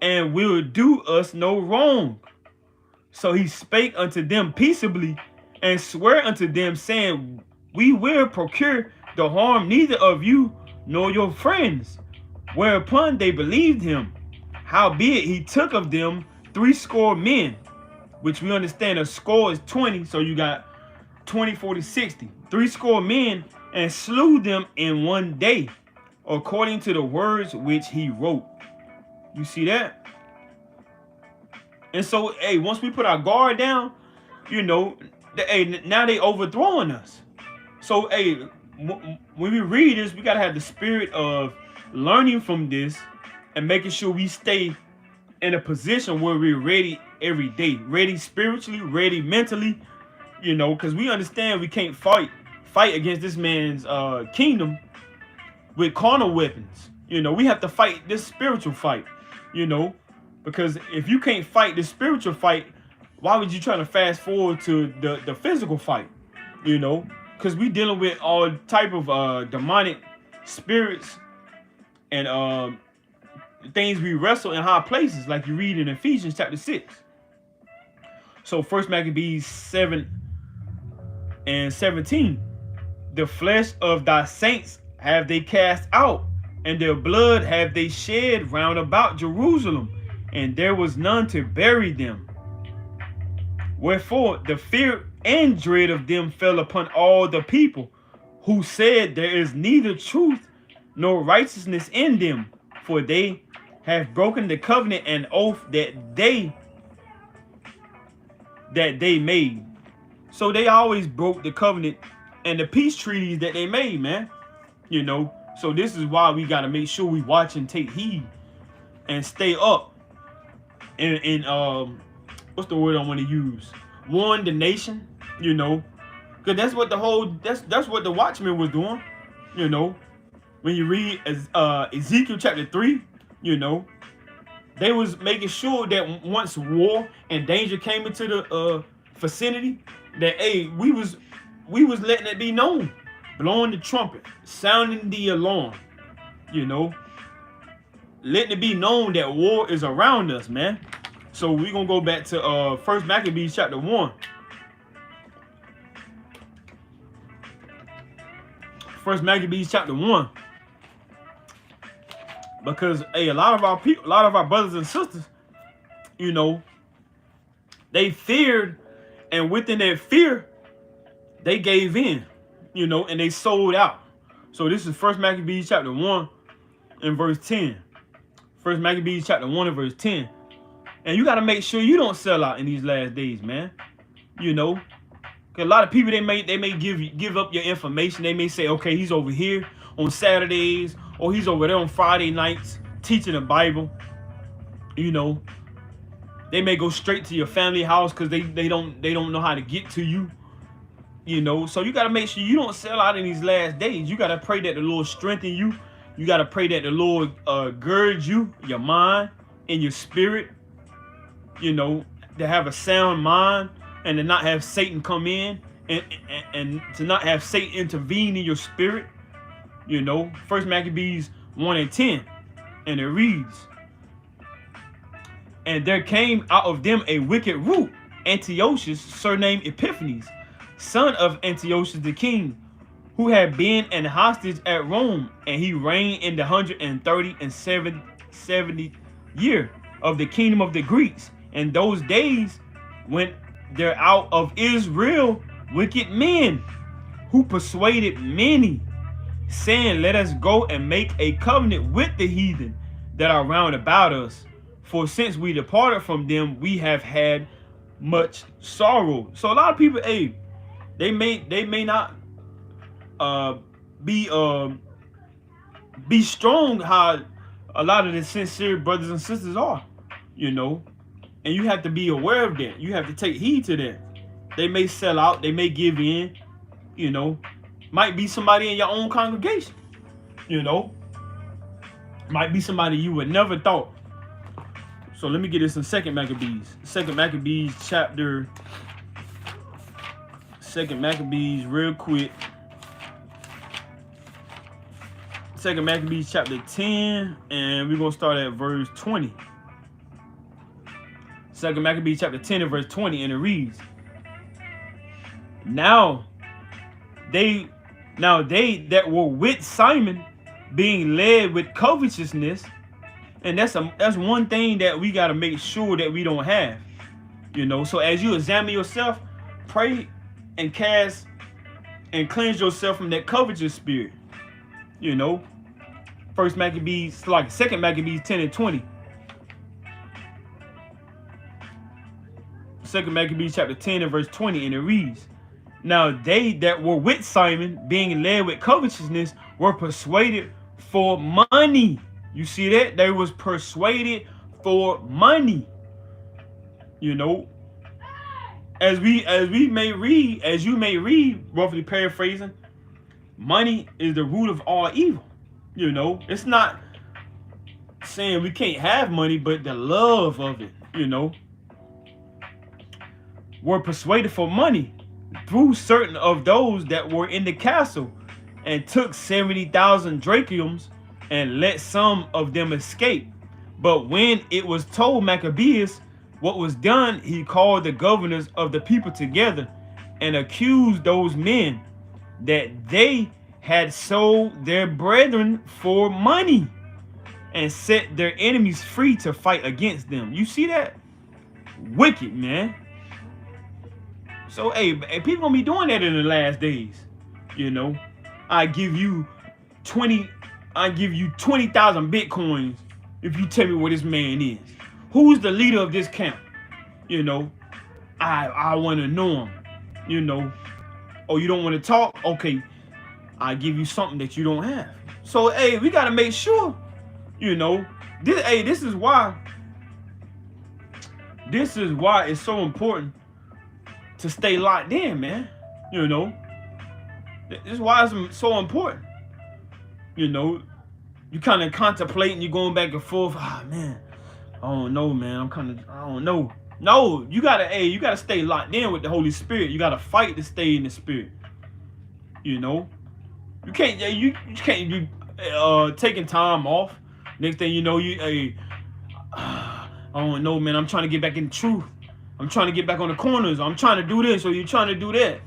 and will do us no wrong. So he spake unto them peaceably, and sware unto them, saying, we will procure the harm neither of you nor your friends. Whereupon they believed him. Howbeit he took of them 60 men, which we understand a score is 20, so you got 20, 40, 60. 60 men, and slew them in one day, according to the words which he wrote. You see that? And so, hey, once we put our guard down, you know, hey, now they overthrowing us. So, hey, when we read this, we gotta have the spirit of learning from this and making sure we stay in a position where we're ready every day, ready spiritually, ready mentally, you know, because we understand we can't fight against this man's kingdom with carnal weapons. You know, we have to fight this spiritual fight, you know, because if you can't fight the spiritual fight, why would you try to fast forward to the physical fight, you know? Because we dealing with all type of demonic spirits and things we wrestle in high places, like you read in Ephesians chapter 6. So First Maccabees 7 and 17. The flesh of thy saints have they cast out, and their blood have they shed round about Jerusalem, and there was none to bury them. Wherefore the fear and dread of them fell upon all the people, who said, there is neither truth nor righteousness in them, for they have broken the covenant and oath that they made. So they always broke the covenant and the peace treaties that they made, man. You know, so this is why we got to make sure we watch and take heed and stay up. And what's the word I want to use? Warn the nation, you know, because that's what that's what the watchmen was doing, you know. When you read Ezekiel chapter 3, you know, they was making sure that once war and danger came into the vicinity, that hey, we was letting it be known, blowing the trumpet, sounding the alarm, you know, letting it be known that war is around us, man. So we're gonna go back to First Maccabees chapter 1. First Maccabees chapter 1. Because hey, a lot of our people, a lot of our brothers and sisters, you know, they feared, and within that fear, they gave in, you know, and they sold out. So this is First Maccabees chapter 1 and verse 10. First Maccabees chapter 1 and verse 10. And you got to make sure you don't sell out in these last days, man. You know, because a lot of people, they may give up your information. They may say, okay, he's over here on Saturdays, or he's over there on Friday nights teaching the Bible. You know, they may go straight to your family house because they don't know how to get to you. You know, so you got to make sure you don't sell out in these last days. You got to pray that the Lord strengthen you. You got to pray that the Lord gird you, your mind and your spirit, you know, to have a sound mind and to not have Satan come in and to not have Satan intervene in your spirit. You know, First Maccabees 1 and 10, and it reads, and there came out of them a wicked root, Antiochus, surnamed Epiphanes, son of Antiochus the king, who had been an hostage at Rome, and he reigned in the 137th year of the kingdom of the Greeks. And those days went there out of Israel wicked men, who persuaded many, saying, let us go and make a covenant with the heathen that are round about us. For since we departed from them, we have had much sorrow. So a lot of people, hey, they may not be strong how a lot of the sincere brothers and sisters are, you know. And you have to be aware of that. You have to take heed to that. They may sell out, they may give in, you know. Might be somebody in your own congregation, you know. Might be somebody you would never thought. So let me get this in 2 Maccabees. 2 Maccabees chapter... 2 Maccabees real quick. 2 Maccabees chapter 10, and we're going to start at verse 20. 2 Maccabees chapter 10 and verse 20, and it reads, Now they that were with Simon, being led with covetousness, and that's one thing that we got to make sure that we don't have, you know. So as you examine yourself, pray and cast and cleanse yourself from that covetous spirit, you know. 2 Maccabees 10 and 20. 2 Maccabees chapter 10 and verse 20, and it reads, Now they that were with Simon, being led with covetousness, were persuaded for money. You see that? They was persuaded for money. You know, as you may read, roughly paraphrasing, money is the root of all evil. You know, it's not saying we can't have money, but the love of it, you know. Were persuaded for money through certain of those that were in the castle, and took 70,000 drachms, and let some of them escape. But when it was told Maccabees what was done, he called the governors of the people together, and accused those men that they had sold their brethren for money, and set their enemies free to fight against them. You see that? Wicked, man. So, hey, people gonna be doing that in the last days. You know, I give you 20,000 Bitcoins if you tell me what this man is. Who's the leader of this camp? You know, I want to know him. You know, oh, you don't want to talk? Okay, I give you something that you don't have. So, hey, we gotta make sure. You know, this is why it's so important to stay locked in, man. You know, this is why it's so important. You know, you kind of contemplating, you're going back and forth. Ah, man, I don't know, man. I don't know. No, you gotta stay locked in with the Holy Spirit. You gotta fight to stay in the Spirit. You know, you can't be taking time off. Next thing you know, I don't know, man. I'm trying to get back in the truth. I'm trying to get back on the corners. I'm trying to do this, or you're trying to do that.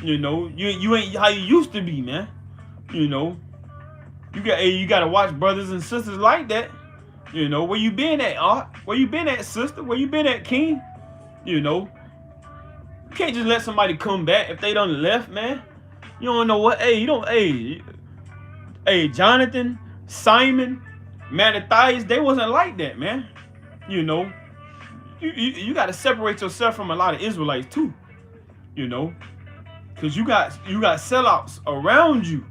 You know, you ain't how you used to be, man. You know, you gotta watch brothers and sisters like that. You know, where you been at, Art? Where you been at, sister? Where you been at, King? You know, you can't just let somebody come back if they done left, man. You don't know what. Hey, Jonathan, Simon, Mattathias, they wasn't like that, man. You know, you got to separate yourself from a lot of Israelites too. You know, because you got sellouts around you.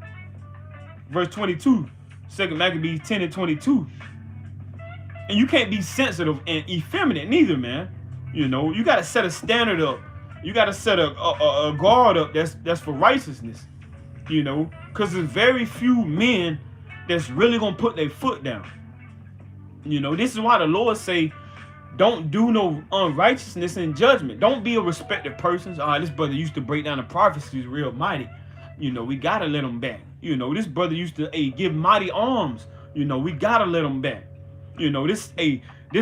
Verse 22, 2 Maccabees 10 and 22. And you can't be sensitive and effeminate neither, man. You know, you got to set a standard up. You got to set a guard up that's for righteousness. You know, because there's very few men that's really going to put their foot down. You know, this is why the Lord say, don't do no unrighteousness in judgment. Don't be a respected person. This brother used to break down the prophecies real mighty. You know, we got to let him back. You know, this brother used to give mighty arms. You know, we got to let him back. You know, this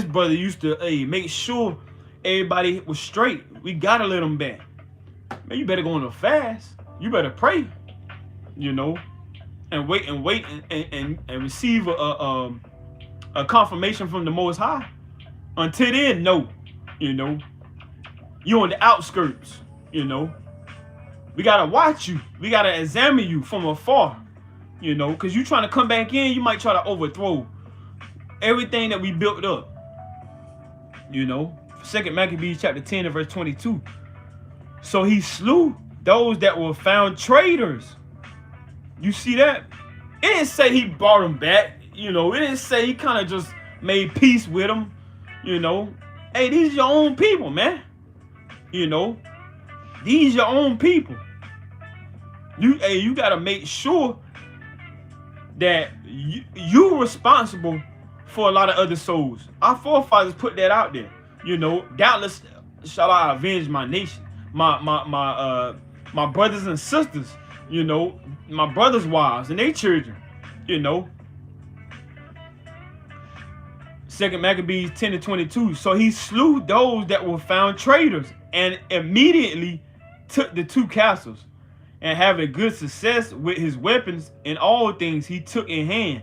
brother used to make sure everybody was straight. We got to let him back. Man, you better go on a fast. You better pray. You know, and wait and receive a confirmation from the Most High. Until then, no. You know, you on the outskirts. You know, we gotta watch you. We gotta examine you from afar. You know, because you trying to come back in, you might try to overthrow everything that we built up. You know, 2 Maccabees chapter 10 and verse 22. So he slew those that were found traitors. You see that? It didn't say he brought them back. You know, it didn't say he kind of just made peace with them. You know, hey, these are your own people, man. You know, these your own people. You gotta make sure that you're responsible for a lot of other souls. Our forefathers put that out there. You know, doubtless shall I avenge my nation, my brothers and sisters. You know, my brothers' wives and their children. You know. 2 Maccabees 10 and 22. So he slew those that were found traitors, and immediately took the 2 castles, and having good success with his weapons and all things he took in hand,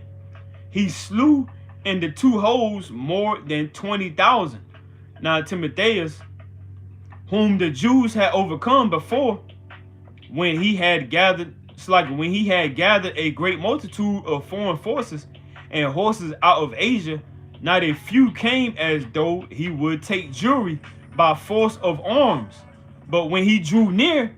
he slew in the 2 holes more than 20,000. Now Timotheus, whom the Jews had overcome before, when he had gathered a great multitude of foreign forces and horses out of Asia, not a few came as though he would take Jewry by force of arms. But when he drew near,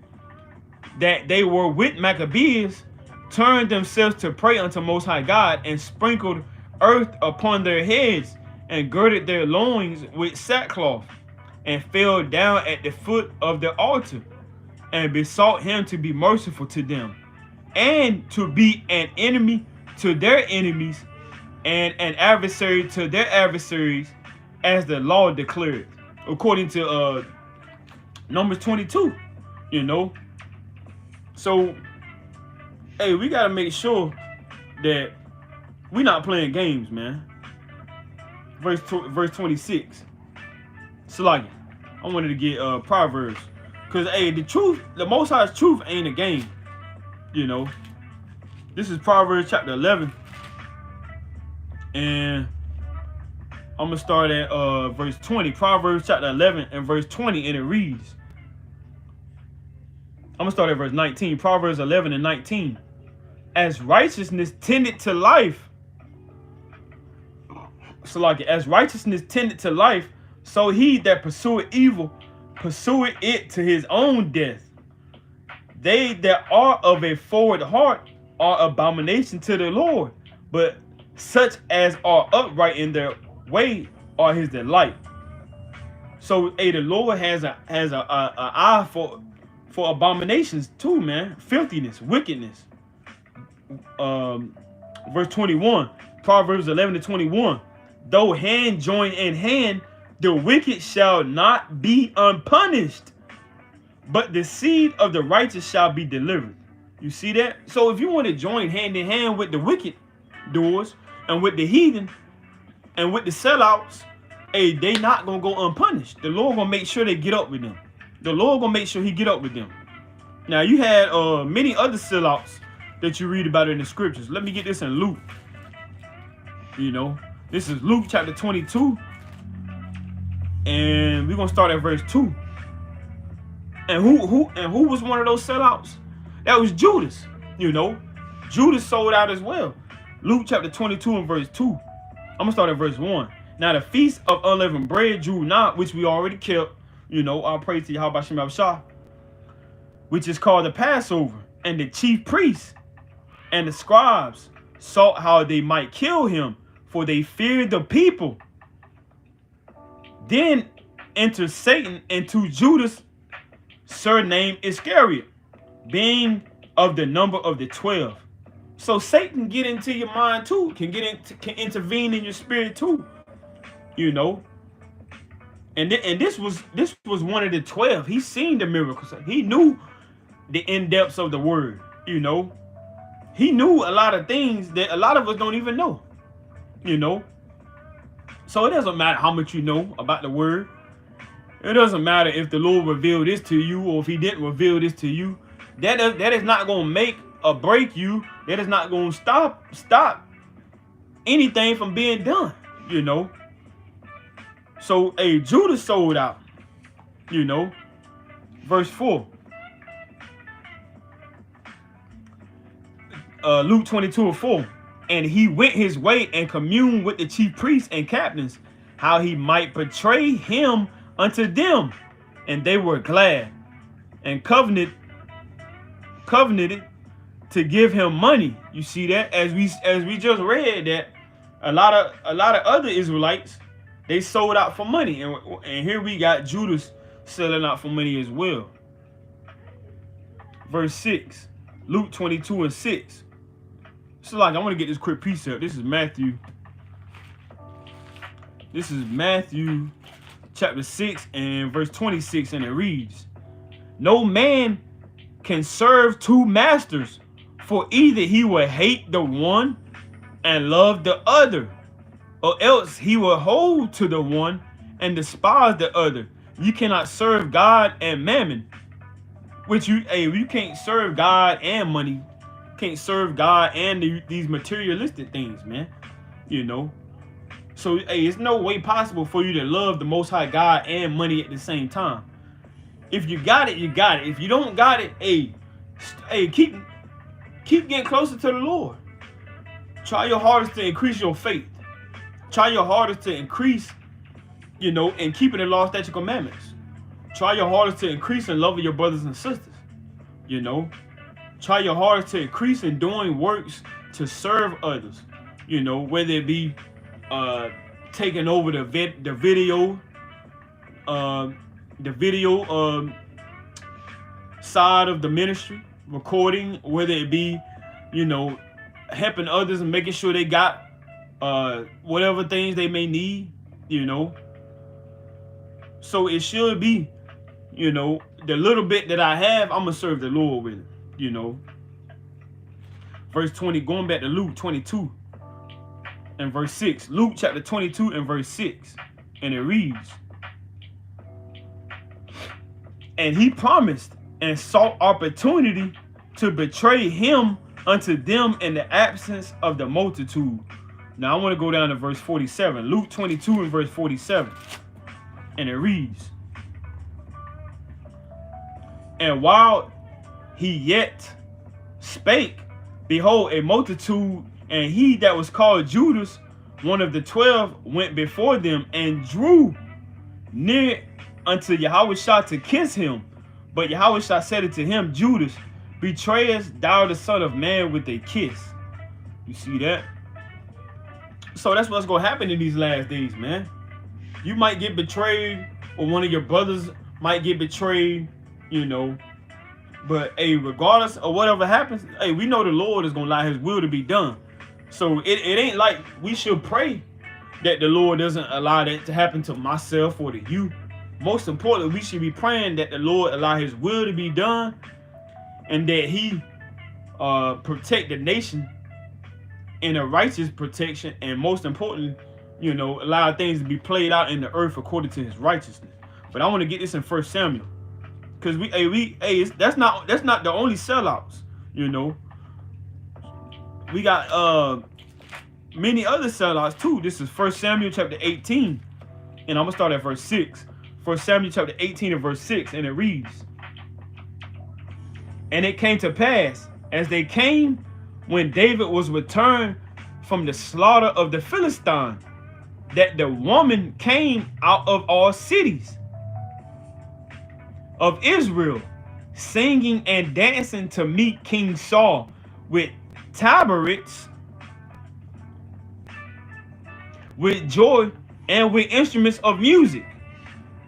that they were with Maccabees, turned themselves to pray unto Most High God, and sprinkled earth upon their heads, and girded their loins with sackcloth, and fell down at the foot of the altar, and besought him to be merciful to them, and to be an enemy to their enemies, and an adversary to their adversaries, as the law declared, according to Numbers 22. You know, so hey, we gotta make sure that we're not playing games, man. Verse 26. Salaki, I wanted to get Proverbs, because hey, the truth, the Most High's truth ain't a game. You know, this is Proverbs chapter 11, and I'm gonna start at verse 20. Proverbs chapter 11 and verse 20, and it reads, I'm gonna start at verse 19. Proverbs 11 and 19. As righteousness tended to life, so like as righteousness tended to life, so he that pursueth evil pursueth it to his own death. They that are of a forward heart are abomination to the Lord, but such as are upright in their way are his delight. So hey, the Lord has a eye for abominations too, man. Filthiness, wickedness. Verse 21, Proverbs 11 to 21. Though hand join in hand, the wicked shall not be unpunished, but the seed of the righteous shall be delivered. You see that? So if you want to join hand in hand with the wicked doers, and with the heathen, and with the sellouts, hey, they not gonna go unpunished. The Lord gonna make sure they get up with them. The Lord gonna make sure he get up with them. Now you had many other sellouts that you read about in the scriptures. Let me get this in Luke. You know, this is Luke chapter 22, and we're gonna start at verse 2. And who was one of those sellouts? That was Judas. You know, Judas sold out as well. Luke chapter 22 and verse 2. I'm gonna start at verse 1. Now the feast of unleavened bread drew not, which we already kept. You know, I'll praise to Yahweh Shem Shah, which is called the Passover. And the chief priests and the scribes sought how they might kill him, for they feared the people. Then entered Satan into Judas, surnamed Iscariot, being of the number of the 12. So Satan get into your mind too, can intervene in your spirit too. You know. And this was one of the 12. He seen the miracles. He knew the in-depths of the word. You know, he knew a lot of things that a lot of us don't even know. You know, so it doesn't matter how much you know about the word. It doesn't matter if the Lord revealed this to you or if he didn't reveal this to you. That is not going to make or break you. That is not going to stop anything from being done. You know. So a Judas sold out, you know. Verse 4. Luke 22:4. And he went his way and communed with the chief priests and captains, how he might betray him unto them. And they were glad and covenanted to give him money. You see that, as we just read, that a lot of other Israelites, they sold out for money, and here we got Judas selling out for money as well. Verse 6, Luke 22:6. So like, I want to get this quick precept. This is Matthew chapter 6 and verse 26, and it reads, no man can serve two masters, for either he will hate the one and love the other, or else he will hold to the one and despise the other. You cannot serve God and mammon. Which you can't serve God and money. Can't serve God and these materialistic things, man. You know. So it's no way possible for you to love the Most High God and money at the same time. If you got it, you got it. If you don't got it, keep getting closer to the Lord. Try your hardest to increase your faith. Try your hardest to increase, in keeping the law, statutes, commandments. Try your hardest to increase in loving your brothers and sisters. Try your hardest to increase in doing works to serve others. Whether it be taking over the video side of the ministry, recording, whether it be, helping others and making sure they got whatever things they may need, So it should be, the little bit that I have, I'm gonna serve the Lord with it, Verse 20, going back to Luke 22 and verse 6. Luke chapter 22 and verse 6. And it reads, and he promised and sought opportunity to betray him unto them in the absence of the multitude. Now I want to go down to verse 47. Luke 22 and verse 47. And it reads, and while he yet spake, behold, a multitude, and he that was called Judas, one of the 12, went before them and drew near unto Yahushua to kiss him. But Yahushua said unto him, Judas, betrayest thou the Son of Man with a kiss? You see that? So that's what's going to happen in these last days, man. You might get betrayed, or one of your brothers might get betrayed, But, regardless of whatever happens, we know the Lord is going to allow his will to be done. So it ain't like we should pray that the Lord doesn't allow that to happen to myself or to you. Most importantly, we should be praying that the Lord allow his will to be done, and that he protect the nation in a righteous protection, and most importantly, allow things to be played out in the earth according to his righteousness. But I want to get this in 1 Samuel, because that's not the only sellouts. We got many other sellouts too. This is 1 Samuel chapter 18, and I'm gonna start at verse 6. 1 Samuel chapter 18 and verse 6, and it reads, and it came to pass, as they came, when David was returned from the slaughter of the Philistines, that the woman came out of all cities of Israel, singing and dancing to meet King Saul with tabrets, with joy, and with instruments of music.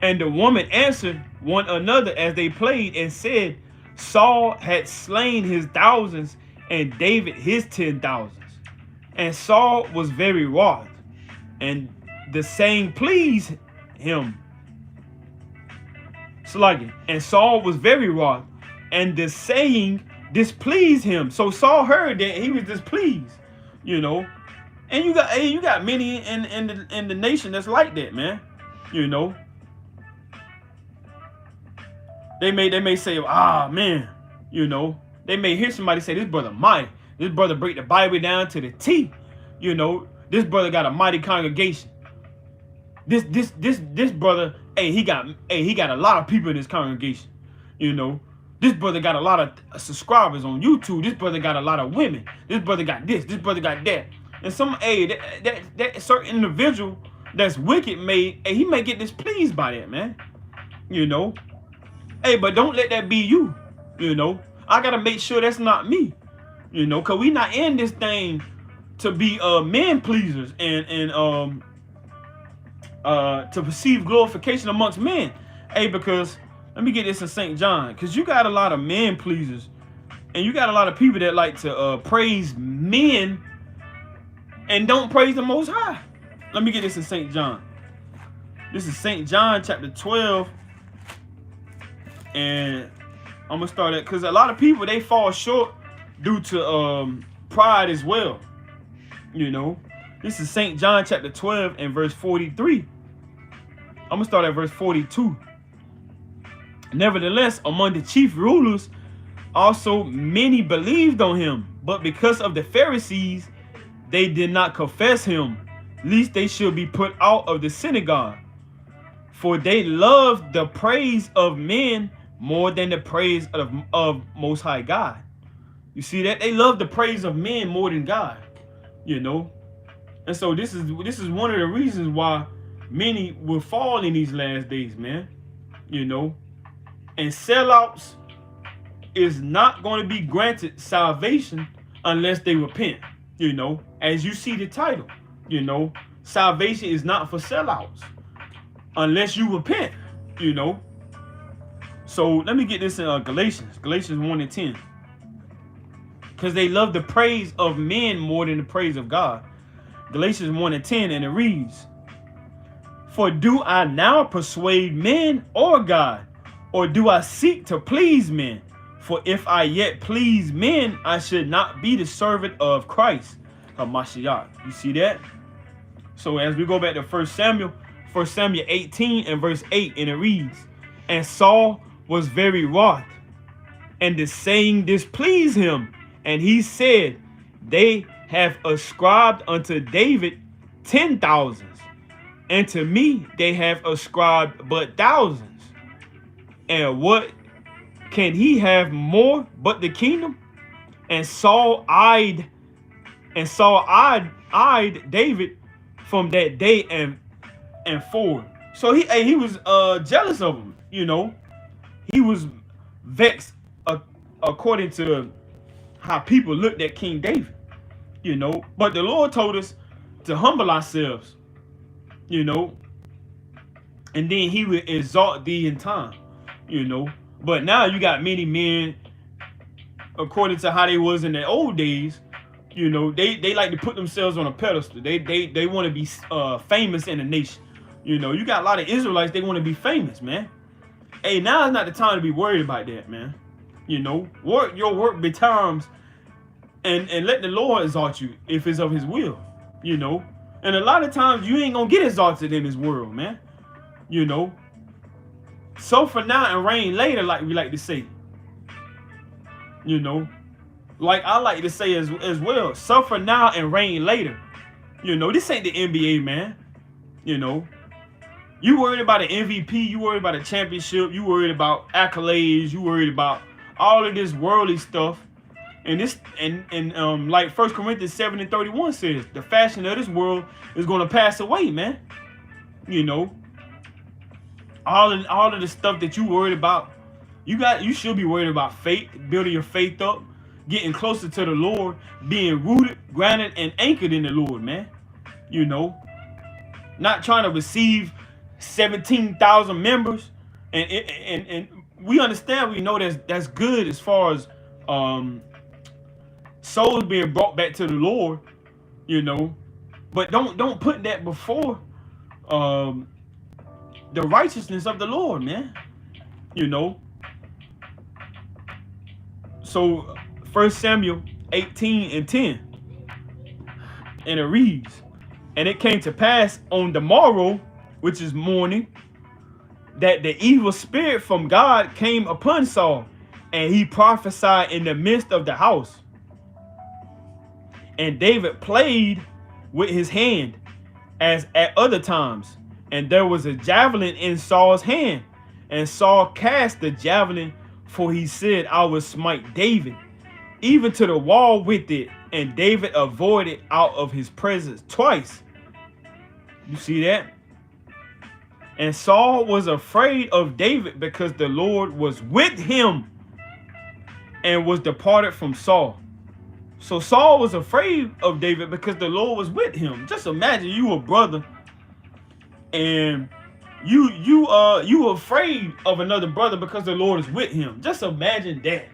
And the woman answered one another as they played, and said, Saul had slain his thousands, and David his 10,000s. And Saul was very wroth, and the saying pleased him. And Saul was very wroth, and the saying displeased him. So Saul heard that he was displeased, And you got many in the nation that's like that, man. They may say, man, they may hear somebody say, this brother mighty. This brother break the Bible down to the T. This brother got a mighty congregation. This brother, he got a lot of people in his congregation. This brother got a lot of subscribers on YouTube. This brother got a lot of women. This brother got this. This brother got that. And that certain individual that's wicked he may get displeased by that, man. You know. Hey, but don't let that be you. You know. I gotta make sure that's not me. You know, cause we not in this thing to be men pleasers and to perceive glorification amongst men. Hey, because let me get this in St. John, because you got a lot of men pleasers, and you got a lot of people that like to praise men and don't praise the Most High. Let me get this in St. John. This is St. John chapter 12, and I'm gonna start at, because a lot of people, they fall short due to pride as well. You know, this is St. John chapter 12 and verse 43. I'm gonna start at verse 42. Nevertheless, among the chief rulers also many believed on him, but because of the Pharisees, they did not confess him, lest they should be put out of the synagogue. For they loved the praise of men more than the praise of Most High God. You see that? They love the praise of men more than God. You know? And so this is one of the reasons why many will fall in these last days, man. You know? And sellouts is not going to be granted salvation unless they repent. You know, as you see the title, you know, salvation is not for sellouts unless you repent, you know. So let me get this in Galatians 1 and 10. Because they love the praise of men more than the praise of God. Galatians 1 and 10, and it reads, for do I now persuade men or God? Or do I seek to please men? For if I yet please men, I should not be the servant of Christ, Hamashiach. You see that? So as we go back to 1 Samuel 18 and verse 8, and it reads, and Saul was very wroth, and the saying displeased him. And he said, they have ascribed unto David 10,000s, and to me they have ascribed but thousands. And what can he have more but the kingdom? And Saul eyed David from that day and forward. So he was jealous of him, you know. He was vexed according to how people looked at King David, you know. But the Lord told us to humble ourselves, you know, and then he will exalt thee in time. You know, but now you got many men, according to how they was in the old days, you know, they like to put themselves on a pedestal. They want to be famous in the nation. You know, you got a lot of Israelites, they want to be famous, man. Hey, now is not the time to be worried about that, man. You know, work your work be times and let the Lord exalt you if it's of his will, you know. And a lot of times you ain't gonna get exalted in this world, man. You know. Suffer now and reign later, like we like to say. You know, like I like to say as well, suffer now and reign later. You know, this ain't the NBA, man. You know, you worried about an MVP, you worried about a championship, you worried about accolades, you worried about all of this worldly stuff. And this and like 1 Corinthians 7 and 31 says, the fashion of this world is going to pass away, man. You know. All of the stuff that you worried about, you should be worried about faith, building your faith up, getting closer to the Lord, being rooted, grounded, and anchored in the Lord, man. You know, not trying to receive 17,000 members, and we understand, we know that's good as far as souls being brought back to the Lord, you know, but don't put that before the righteousness of the Lord, man. You know. So 1 Samuel 18 and 10. And it reads, and it came to pass on the morrow, which is morning, that the evil spirit from God came upon Saul, and he prophesied in the midst of the house. And David played with his hand as at other times. And there was a javelin in Saul's hand, and Saul cast the javelin For he said, I will smite David, even to the wall with it. And David avoided out of his presence twice. You see that? And Saul was afraid of David because the Lord was with him and was departed from Saul. So Saul was afraid of David because the Lord was with him. Just imagine you a brother and you afraid of another brother because the Lord is with him. Just imagine that.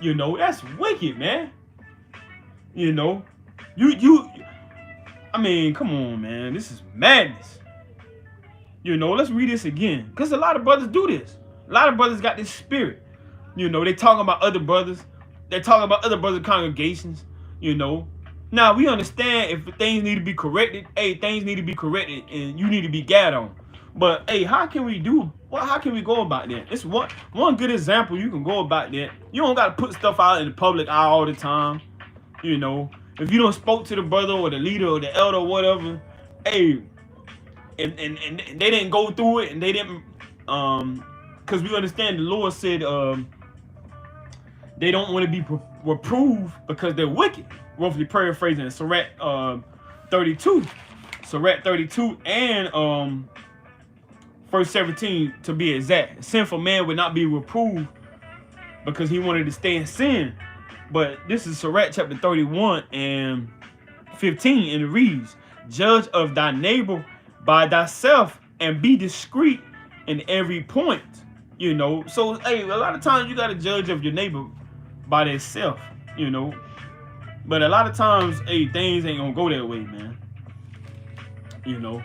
You know, that's wicked, man. You know, I mean, come on, man. This is madness. You know, let's read this again. Because a lot of brothers do this. A lot of brothers got this spirit. You know, they talking about other brothers. They're talking about other brothers' congregations. You know. Now, we understand if things need to be corrected. Hey, things need to be corrected and you need to be gathered on. But, hey, how can we go about that? It's one good example you can go about that. You don't got to put stuff out in the public eye all the time. You know. If you don't spoke to the brother or the leader or the elder or whatever, hey, and they didn't go through it and they didn't because we understand the Lord said they don't want to be reproved because they're wicked. Roughly paraphrasing Sirach 32. Sirach 32 and verse 17 to be exact. A sinful man would not be reproved because he wanted to stay in sin. But this is Sirach chapter 31 and 15 and it reads, judge of thy neighbor by thyself and be discreet in every point. You know, so hey, a lot of times you got to judge of your neighbor by themselves, you know. But a lot of times, hey, things ain't gonna go that way, man. You know.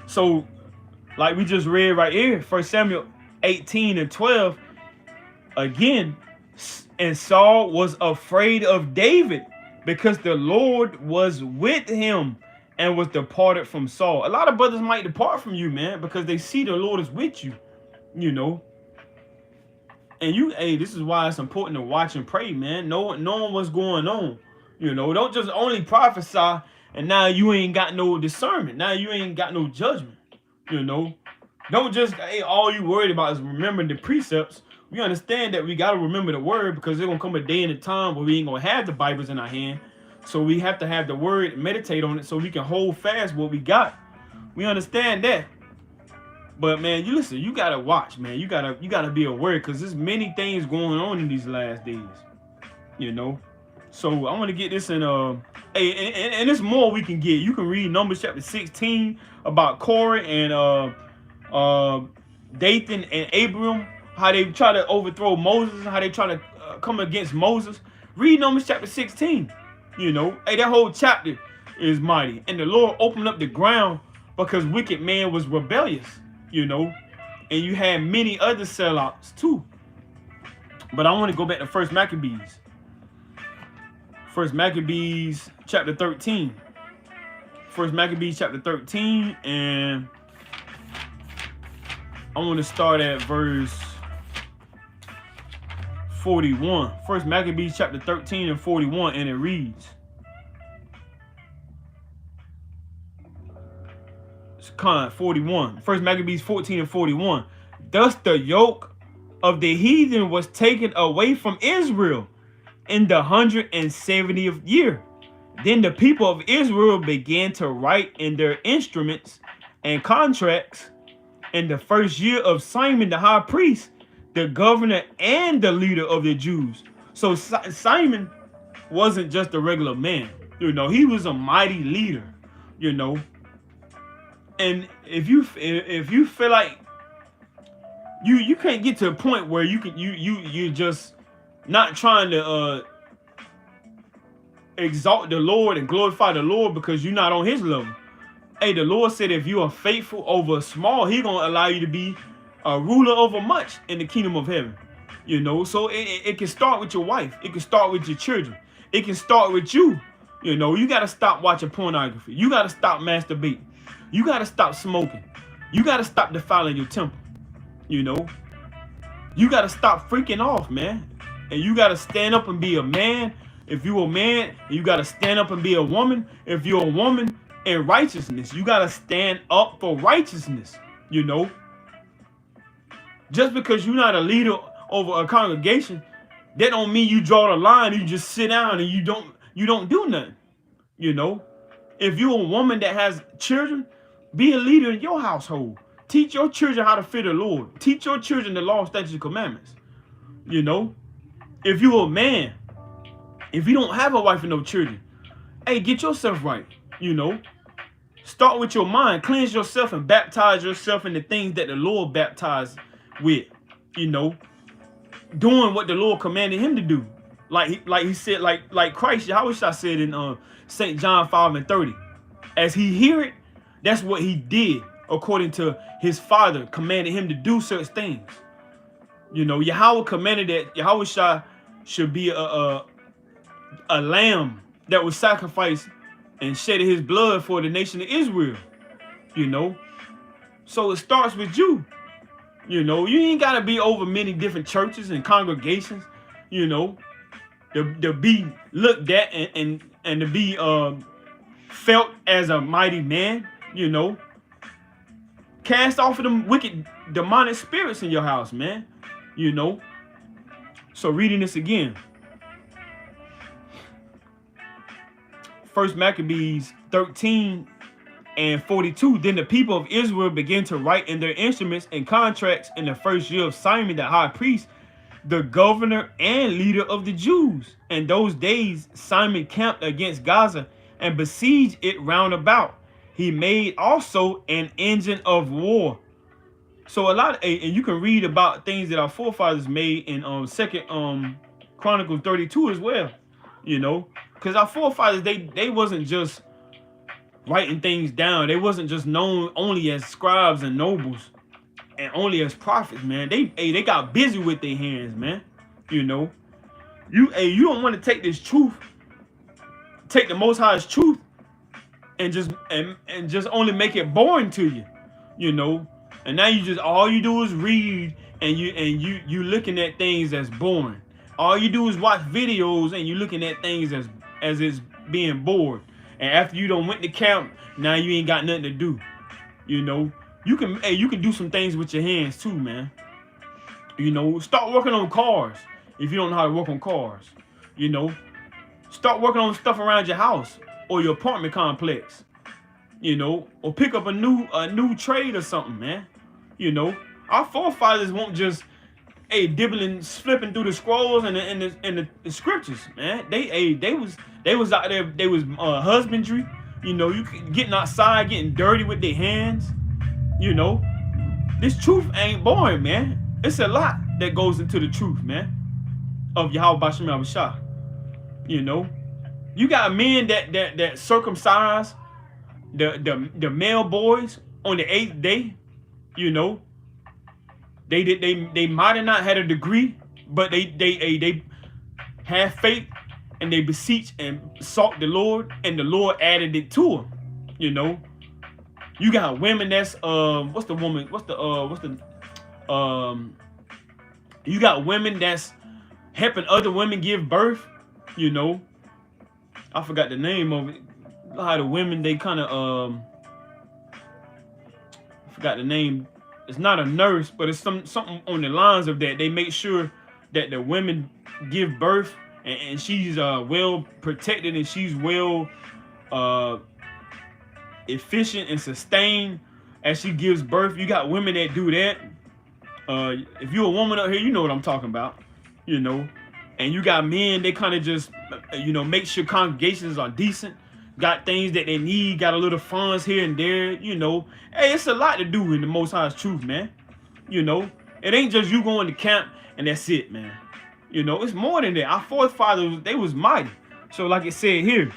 So, like we just read right here, 1 Samuel 18 and 12, again, and Saul was afraid of David because the Lord was with him and was departed from Saul. A lot of brothers might depart from you, man, because they see the Lord is with you, you know. And hey, this is why it's important to watch and pray, man. Knowing what's going on, you know. Don't just only prophesy and now you ain't got no discernment. Now you ain't got no judgment, you know. Don't just, hey, all you worried about is remembering the precepts. We understand that we got to remember the word because there's going to come a day and a time where we ain't going to have the Bibles in our hand. So we have to have the word, meditate on it so we can hold fast what we got. We understand that. But man, you listen, you gotta watch, man. You gotta be aware because there's many things going on in these last days. You know. So I want to get this in hey, and there's more we can get. You can read Numbers chapter 16 about Korah and Dathan and Abiram, how they try to overthrow Moses, how they try to come against Moses. Read Numbers chapter 16. You know, hey, that whole chapter is mighty. And the Lord opened up the ground because wicked man was rebellious, you know. And you had many other sellouts too. But I want to go back to 1 Maccabees. 1 Maccabees chapter 13. 1 Maccabees chapter 13. And I want to start at verse 41. 1 Maccabees chapter 13 and 41, and it reads, it's kind of 41. 1 Maccabees 14 and 41. Thus the yoke of the heathen was taken away from Israel in the 170th year. Then the people of Israel began to write in their instruments and contracts in the first year of Simon the high priest, the governor and the leader of the Jews. So Simon wasn't just a regular man, you know. He was a mighty leader, you know. And if you feel like you can't get to a point where you're just not trying to exalt the Lord and glorify the Lord because you're not on his level. Hey, the Lord said if you are faithful over small, he gonna allow you to be a ruler over much in the kingdom of heaven, you know. So it can start with your wife. It can start with your children. It can start with you. You know, you got to stop watching pornography. You got to stop masturbating. You got to stop smoking. You got to stop defiling your temple. You know, you got to stop freaking off, man. And you got to stand up and be a man. If you're a man, you got to stand up and be a woman. If you're a woman in righteousness, you got to stand up for righteousness, you know. Just because you're not a leader over a congregation, that don't mean you draw the line and you just sit down and you don't do nothing. You know, if you're a woman that has children, be a leader in your household. Teach your children how to fear the Lord. Teach your children the law, statutes, and commandments. You know, if you're a man, if you don't have a wife and no children, hey, get yourself right. You know, start with your mind, cleanse yourself, and baptize yourself in the things that the Lord baptized with. You know, doing what the Lord commanded him to do, like he said, like Christ, Yahushua said in St. John 5:30. As he hear it, that's what he did according to his Father commanded him to do such things. You know, Yahweh commanded that Yahushua should be a lamb that was sacrificed and shed his blood for the nation of Israel. You know, so it starts with you. You know, you ain't gotta be over many different churches and congregations. You know, to be looked at and to be felt as a mighty man. You know, cast off of them wicked demonic spirits in your house, man. You know, so reading this again. First Maccabees 13:42. Then the people of Israel began to write in their instruments and contracts in the first year of Simon the high priest, the governor and leader of the Jews. In those days Simon camped against Gaza and besieged it round about. He made also an engine of war. So a lot, and you can read about things that our forefathers made in Second Chronicles 32 as well. You know, because our forefathers, they wasn't just writing things down. They wasn't just known only as scribes and nobles and only as prophets, man. They got busy with their hands, man. You know, you don't want to take this truth, take the Most High's truth, and just only make it boring to you, you know. And now you just all you do is read and you looking at things as boring. All you do is watch videos and you looking at things as it's being bored. And after you done went to camp, now you ain't got nothing to do. You know, you can do some things with your hands too, man. You know, start working on cars if you don't know how to work on cars. You know, start working on stuff around your house or your apartment complex. You know, or pick up a new trade or something, man. You know, our forefathers won't just dibbling, flipping through the scrolls and the scriptures, man. They was out there. They was husbandry. You know, you getting outside, getting dirty with their hands. You know, this truth ain't boring, man. It's a lot that goes into the truth, man, of Yahweh B'Shem Yahushua. You know, you got men that circumcise the male boys on the 8th day. You know, they might have not had a degree, but they have faith and they beseech and sought the Lord, and the Lord added it to them. You know, you got women that's you got women that's helping other women give birth. You know, I forgot the name of it. How the women, they kind of I forgot the name. It's not a nurse, but it's something on the lines of that. They make sure that the women give birth and she's well protected and she's well efficient and sustained as she gives birth. You got women that do that. If you're a woman up here, you know what I'm talking about. You know, and you got men, they kind of just make sure congregations are decent. Got things that they need, got a little funds here and there, you know. Hey, it's a lot to do in the Most High's truth, man. You know, it ain't just you going to camp and that's it, man. You know, it's more than that. Our forefathers, they was mighty. So like it said here,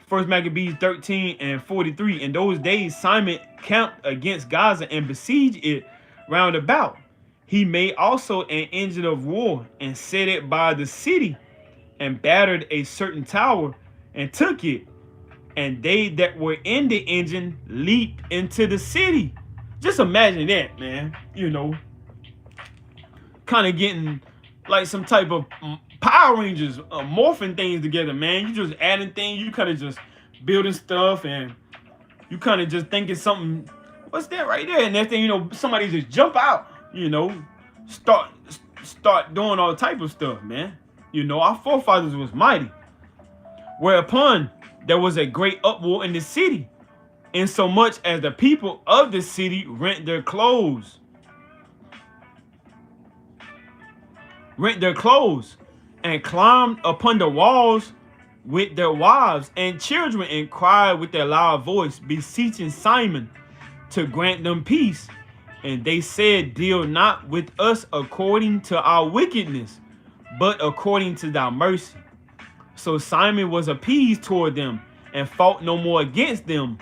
First Maccabees 13:43. In those days, Simon camped against Gaza and besieged it round about. He made also an engine of war and set it by the city and battered a certain tower and took it. And they that were in the engine leaped into the city. Just imagine that, man. You know, kind of getting like some type of Power Rangers, morphing things together, man. You just adding things. You kind of just building stuff, and you kind of just thinking something. What's that right there? And that thing, somebody just jump out. Start start doing all type of stuff, man. You know, our forefathers was mighty. Whereupon there was a great uproar in the city, insomuch as the people of the city rent their clothes, and climbed upon the walls with their wives and children, and cried with their loud voice, beseeching Simon to grant them peace. And they said, deal not with us according to our wickedness, but according to thy mercy. So Simon was appeased toward them, and fought no more against them,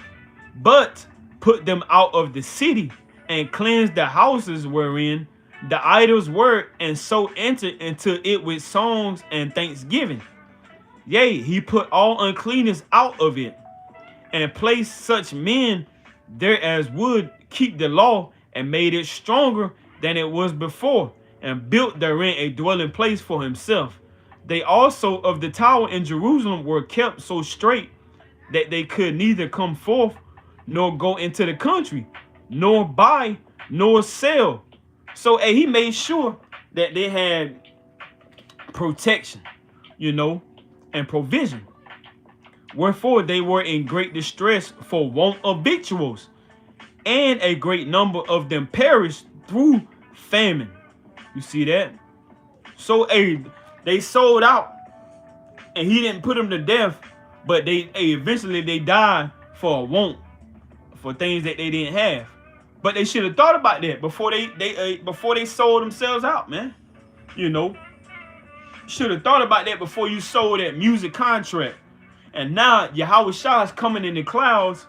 but put them out of the city, and cleansed the houses wherein the idols were, and so entered into it with songs and thanksgiving. Yea, he put all uncleanness out of it, and placed such men there as would keep the law, and made it stronger than it was before, and built therein a dwelling place for himself. They also of the tower in Jerusalem were kept so straight that they could neither come forth nor go into the country, nor buy nor sell. So he made sure that they had protection, you know, and provision. Wherefore they were in great distress for want of victuals, and a great number of them perished through famine. You see that? So they sold out, and he didn't put them to death, but they eventually they died for a want, for things that they didn't have. But they should have thought about that before they sold themselves out, man. You know, should have thought about that before you sold that music contract. And now Yahweh Shah is coming in the clouds.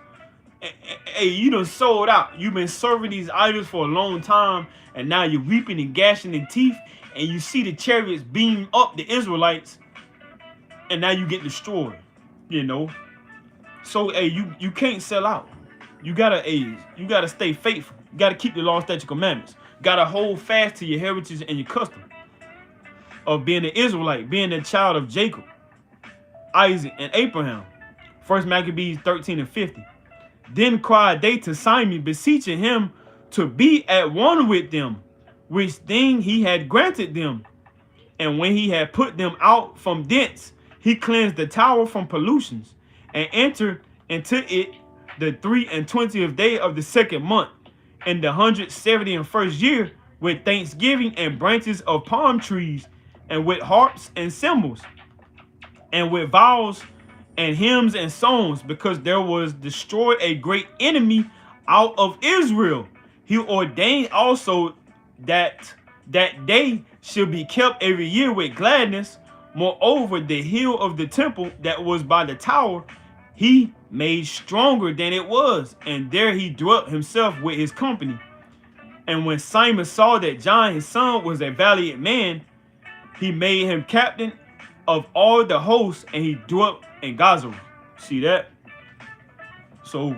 Hey, you done sold out. You've been serving these idols for a long time, and now you're weeping and gashing in teeth, and you see the chariots beam up the Israelites, and now you get destroyed. You know, so hey, you can't sell out. You gotta stay faithful. You gotta keep the law, statutes, commandments. You gotta hold fast to your heritage and your custom of being an Israelite, being a child of Jacob, Isaac, and Abraham. 1 Maccabees 13 and 50. Then cried they to Simon, beseeching him to be at one with them, which thing he had granted them. And when he had put them out from thence, he cleansed the tower from pollutions, and entered into it the 23rd day of the second month, in the 171st year, with thanksgiving and branches of palm trees, and with harps and cymbals, and with vows and hymns and songs, because there was destroyed a great enemy out of Israel. He ordained also that day should be kept every year with gladness. Moreover, the hill of the temple that was by the tower he made stronger than it was, and there he dwelt himself with his company. And when Simon saw that John his son was a valiant man, he made him captain of all the hosts, and he dwelt in Gaza. See that? So,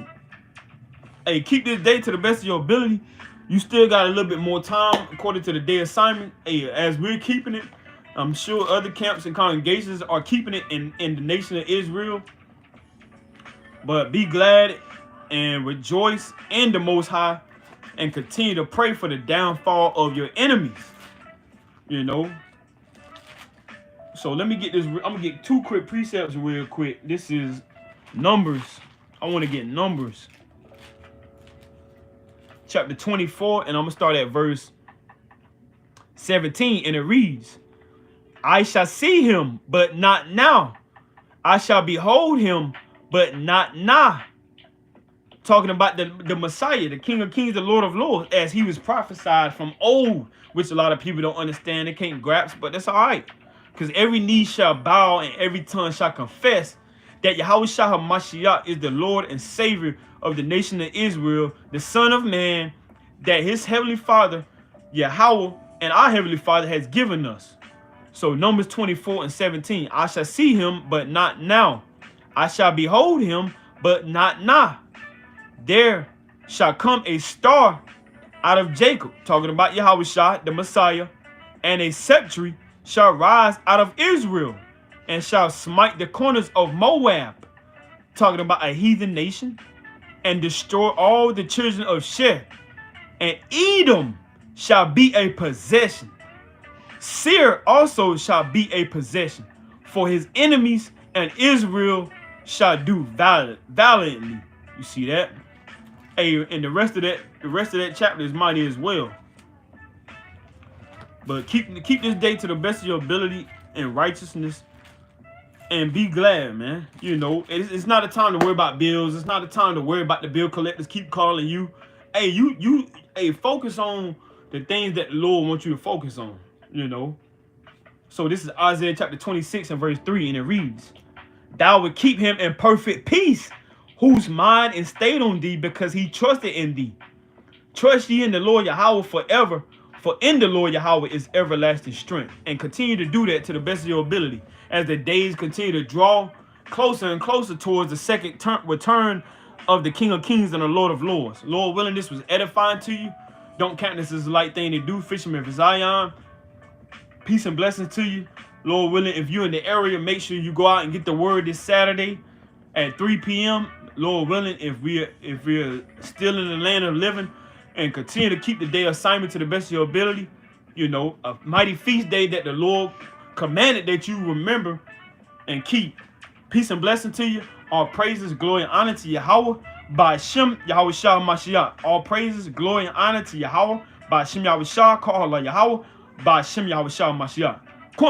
hey, keep this day to the best of your ability. You still got a little bit more time according to the day of Simon. Hey, as we're keeping it, I'm sure other camps and congregations are keeping it in the nation of Israel. But be glad and rejoice in the Most High, and continue to pray for the downfall of your enemies. You know. So let me get this. I'm gonna get two quick precepts real quick. This is Numbers. I want to get Numbers chapter 24, and I'm gonna start at verse 17, and it reads, I shall see him, but not now. I shall behold him, but not now. Talking about the Messiah, the King of Kings, the Lord of Lords, as he was prophesied from old, which a lot of people don't understand. They can't grasp, but that's all right. Because every knee shall bow and every tongue shall confess that Yahweh Shah HaMashiach is the Lord and Savior of the nation of Israel, the Son of Man, that his Heavenly Father, Yahweh, and our Heavenly Father has given us. So Numbers 24 and 17, I shall see him, but not now. I shall behold him, but not now. There shall come a star out of Jacob, talking about Yahweh Shah, the Messiah, and a sceptre shall rise out of Israel, and shall smite the corners of Moab, talking about a heathen nation, and destroy all the children of Sheth, and Edom shall be a possession. Seir also shall be a possession for his enemies, and Israel shall do valiantly. You see that? Hey, and the rest of that chapter is mighty as well. But keep this day to the best of your ability in righteousness, and be glad, man. You know, it's not a time to worry about bills. It's not a time to worry about the bill collectors keep calling you. Hey, you focus on the things that the Lord wants you to focus on. You know. So this is Isaiah chapter 26 and verse 3, and it reads, "Thou would keep him in perfect peace, whose mind is stayed on thee, because he trusted in thee. Trust ye in the Lord Yahweh forever, for in the Lord Yahweh is everlasting strength." And continue to do that to the best of your ability as the days continue to draw closer and closer towards the second return of the King of Kings and the Lord of Lords. Lord willing, this was edifying to you. Don't count this as a light thing to do. Fisherman for Zion. Peace and blessings to you. Lord willing, if you're in the area, make sure you go out and get the word this Saturday at 3 p.m. Lord willing, if we're still in the land of living, and continue to keep the day assignment to the best of your ability. You know, a mighty feast day that the Lord commanded that you remember and keep. Peace and blessing to you. All praises, glory, and honor to Yahweh by Shem Yahweh Shah Mashiach. All praises, glory, and honor to Yahweh by Shem Yahweh Shah, call Allah Yahweh by Shem Yahweh Shah Mashiach.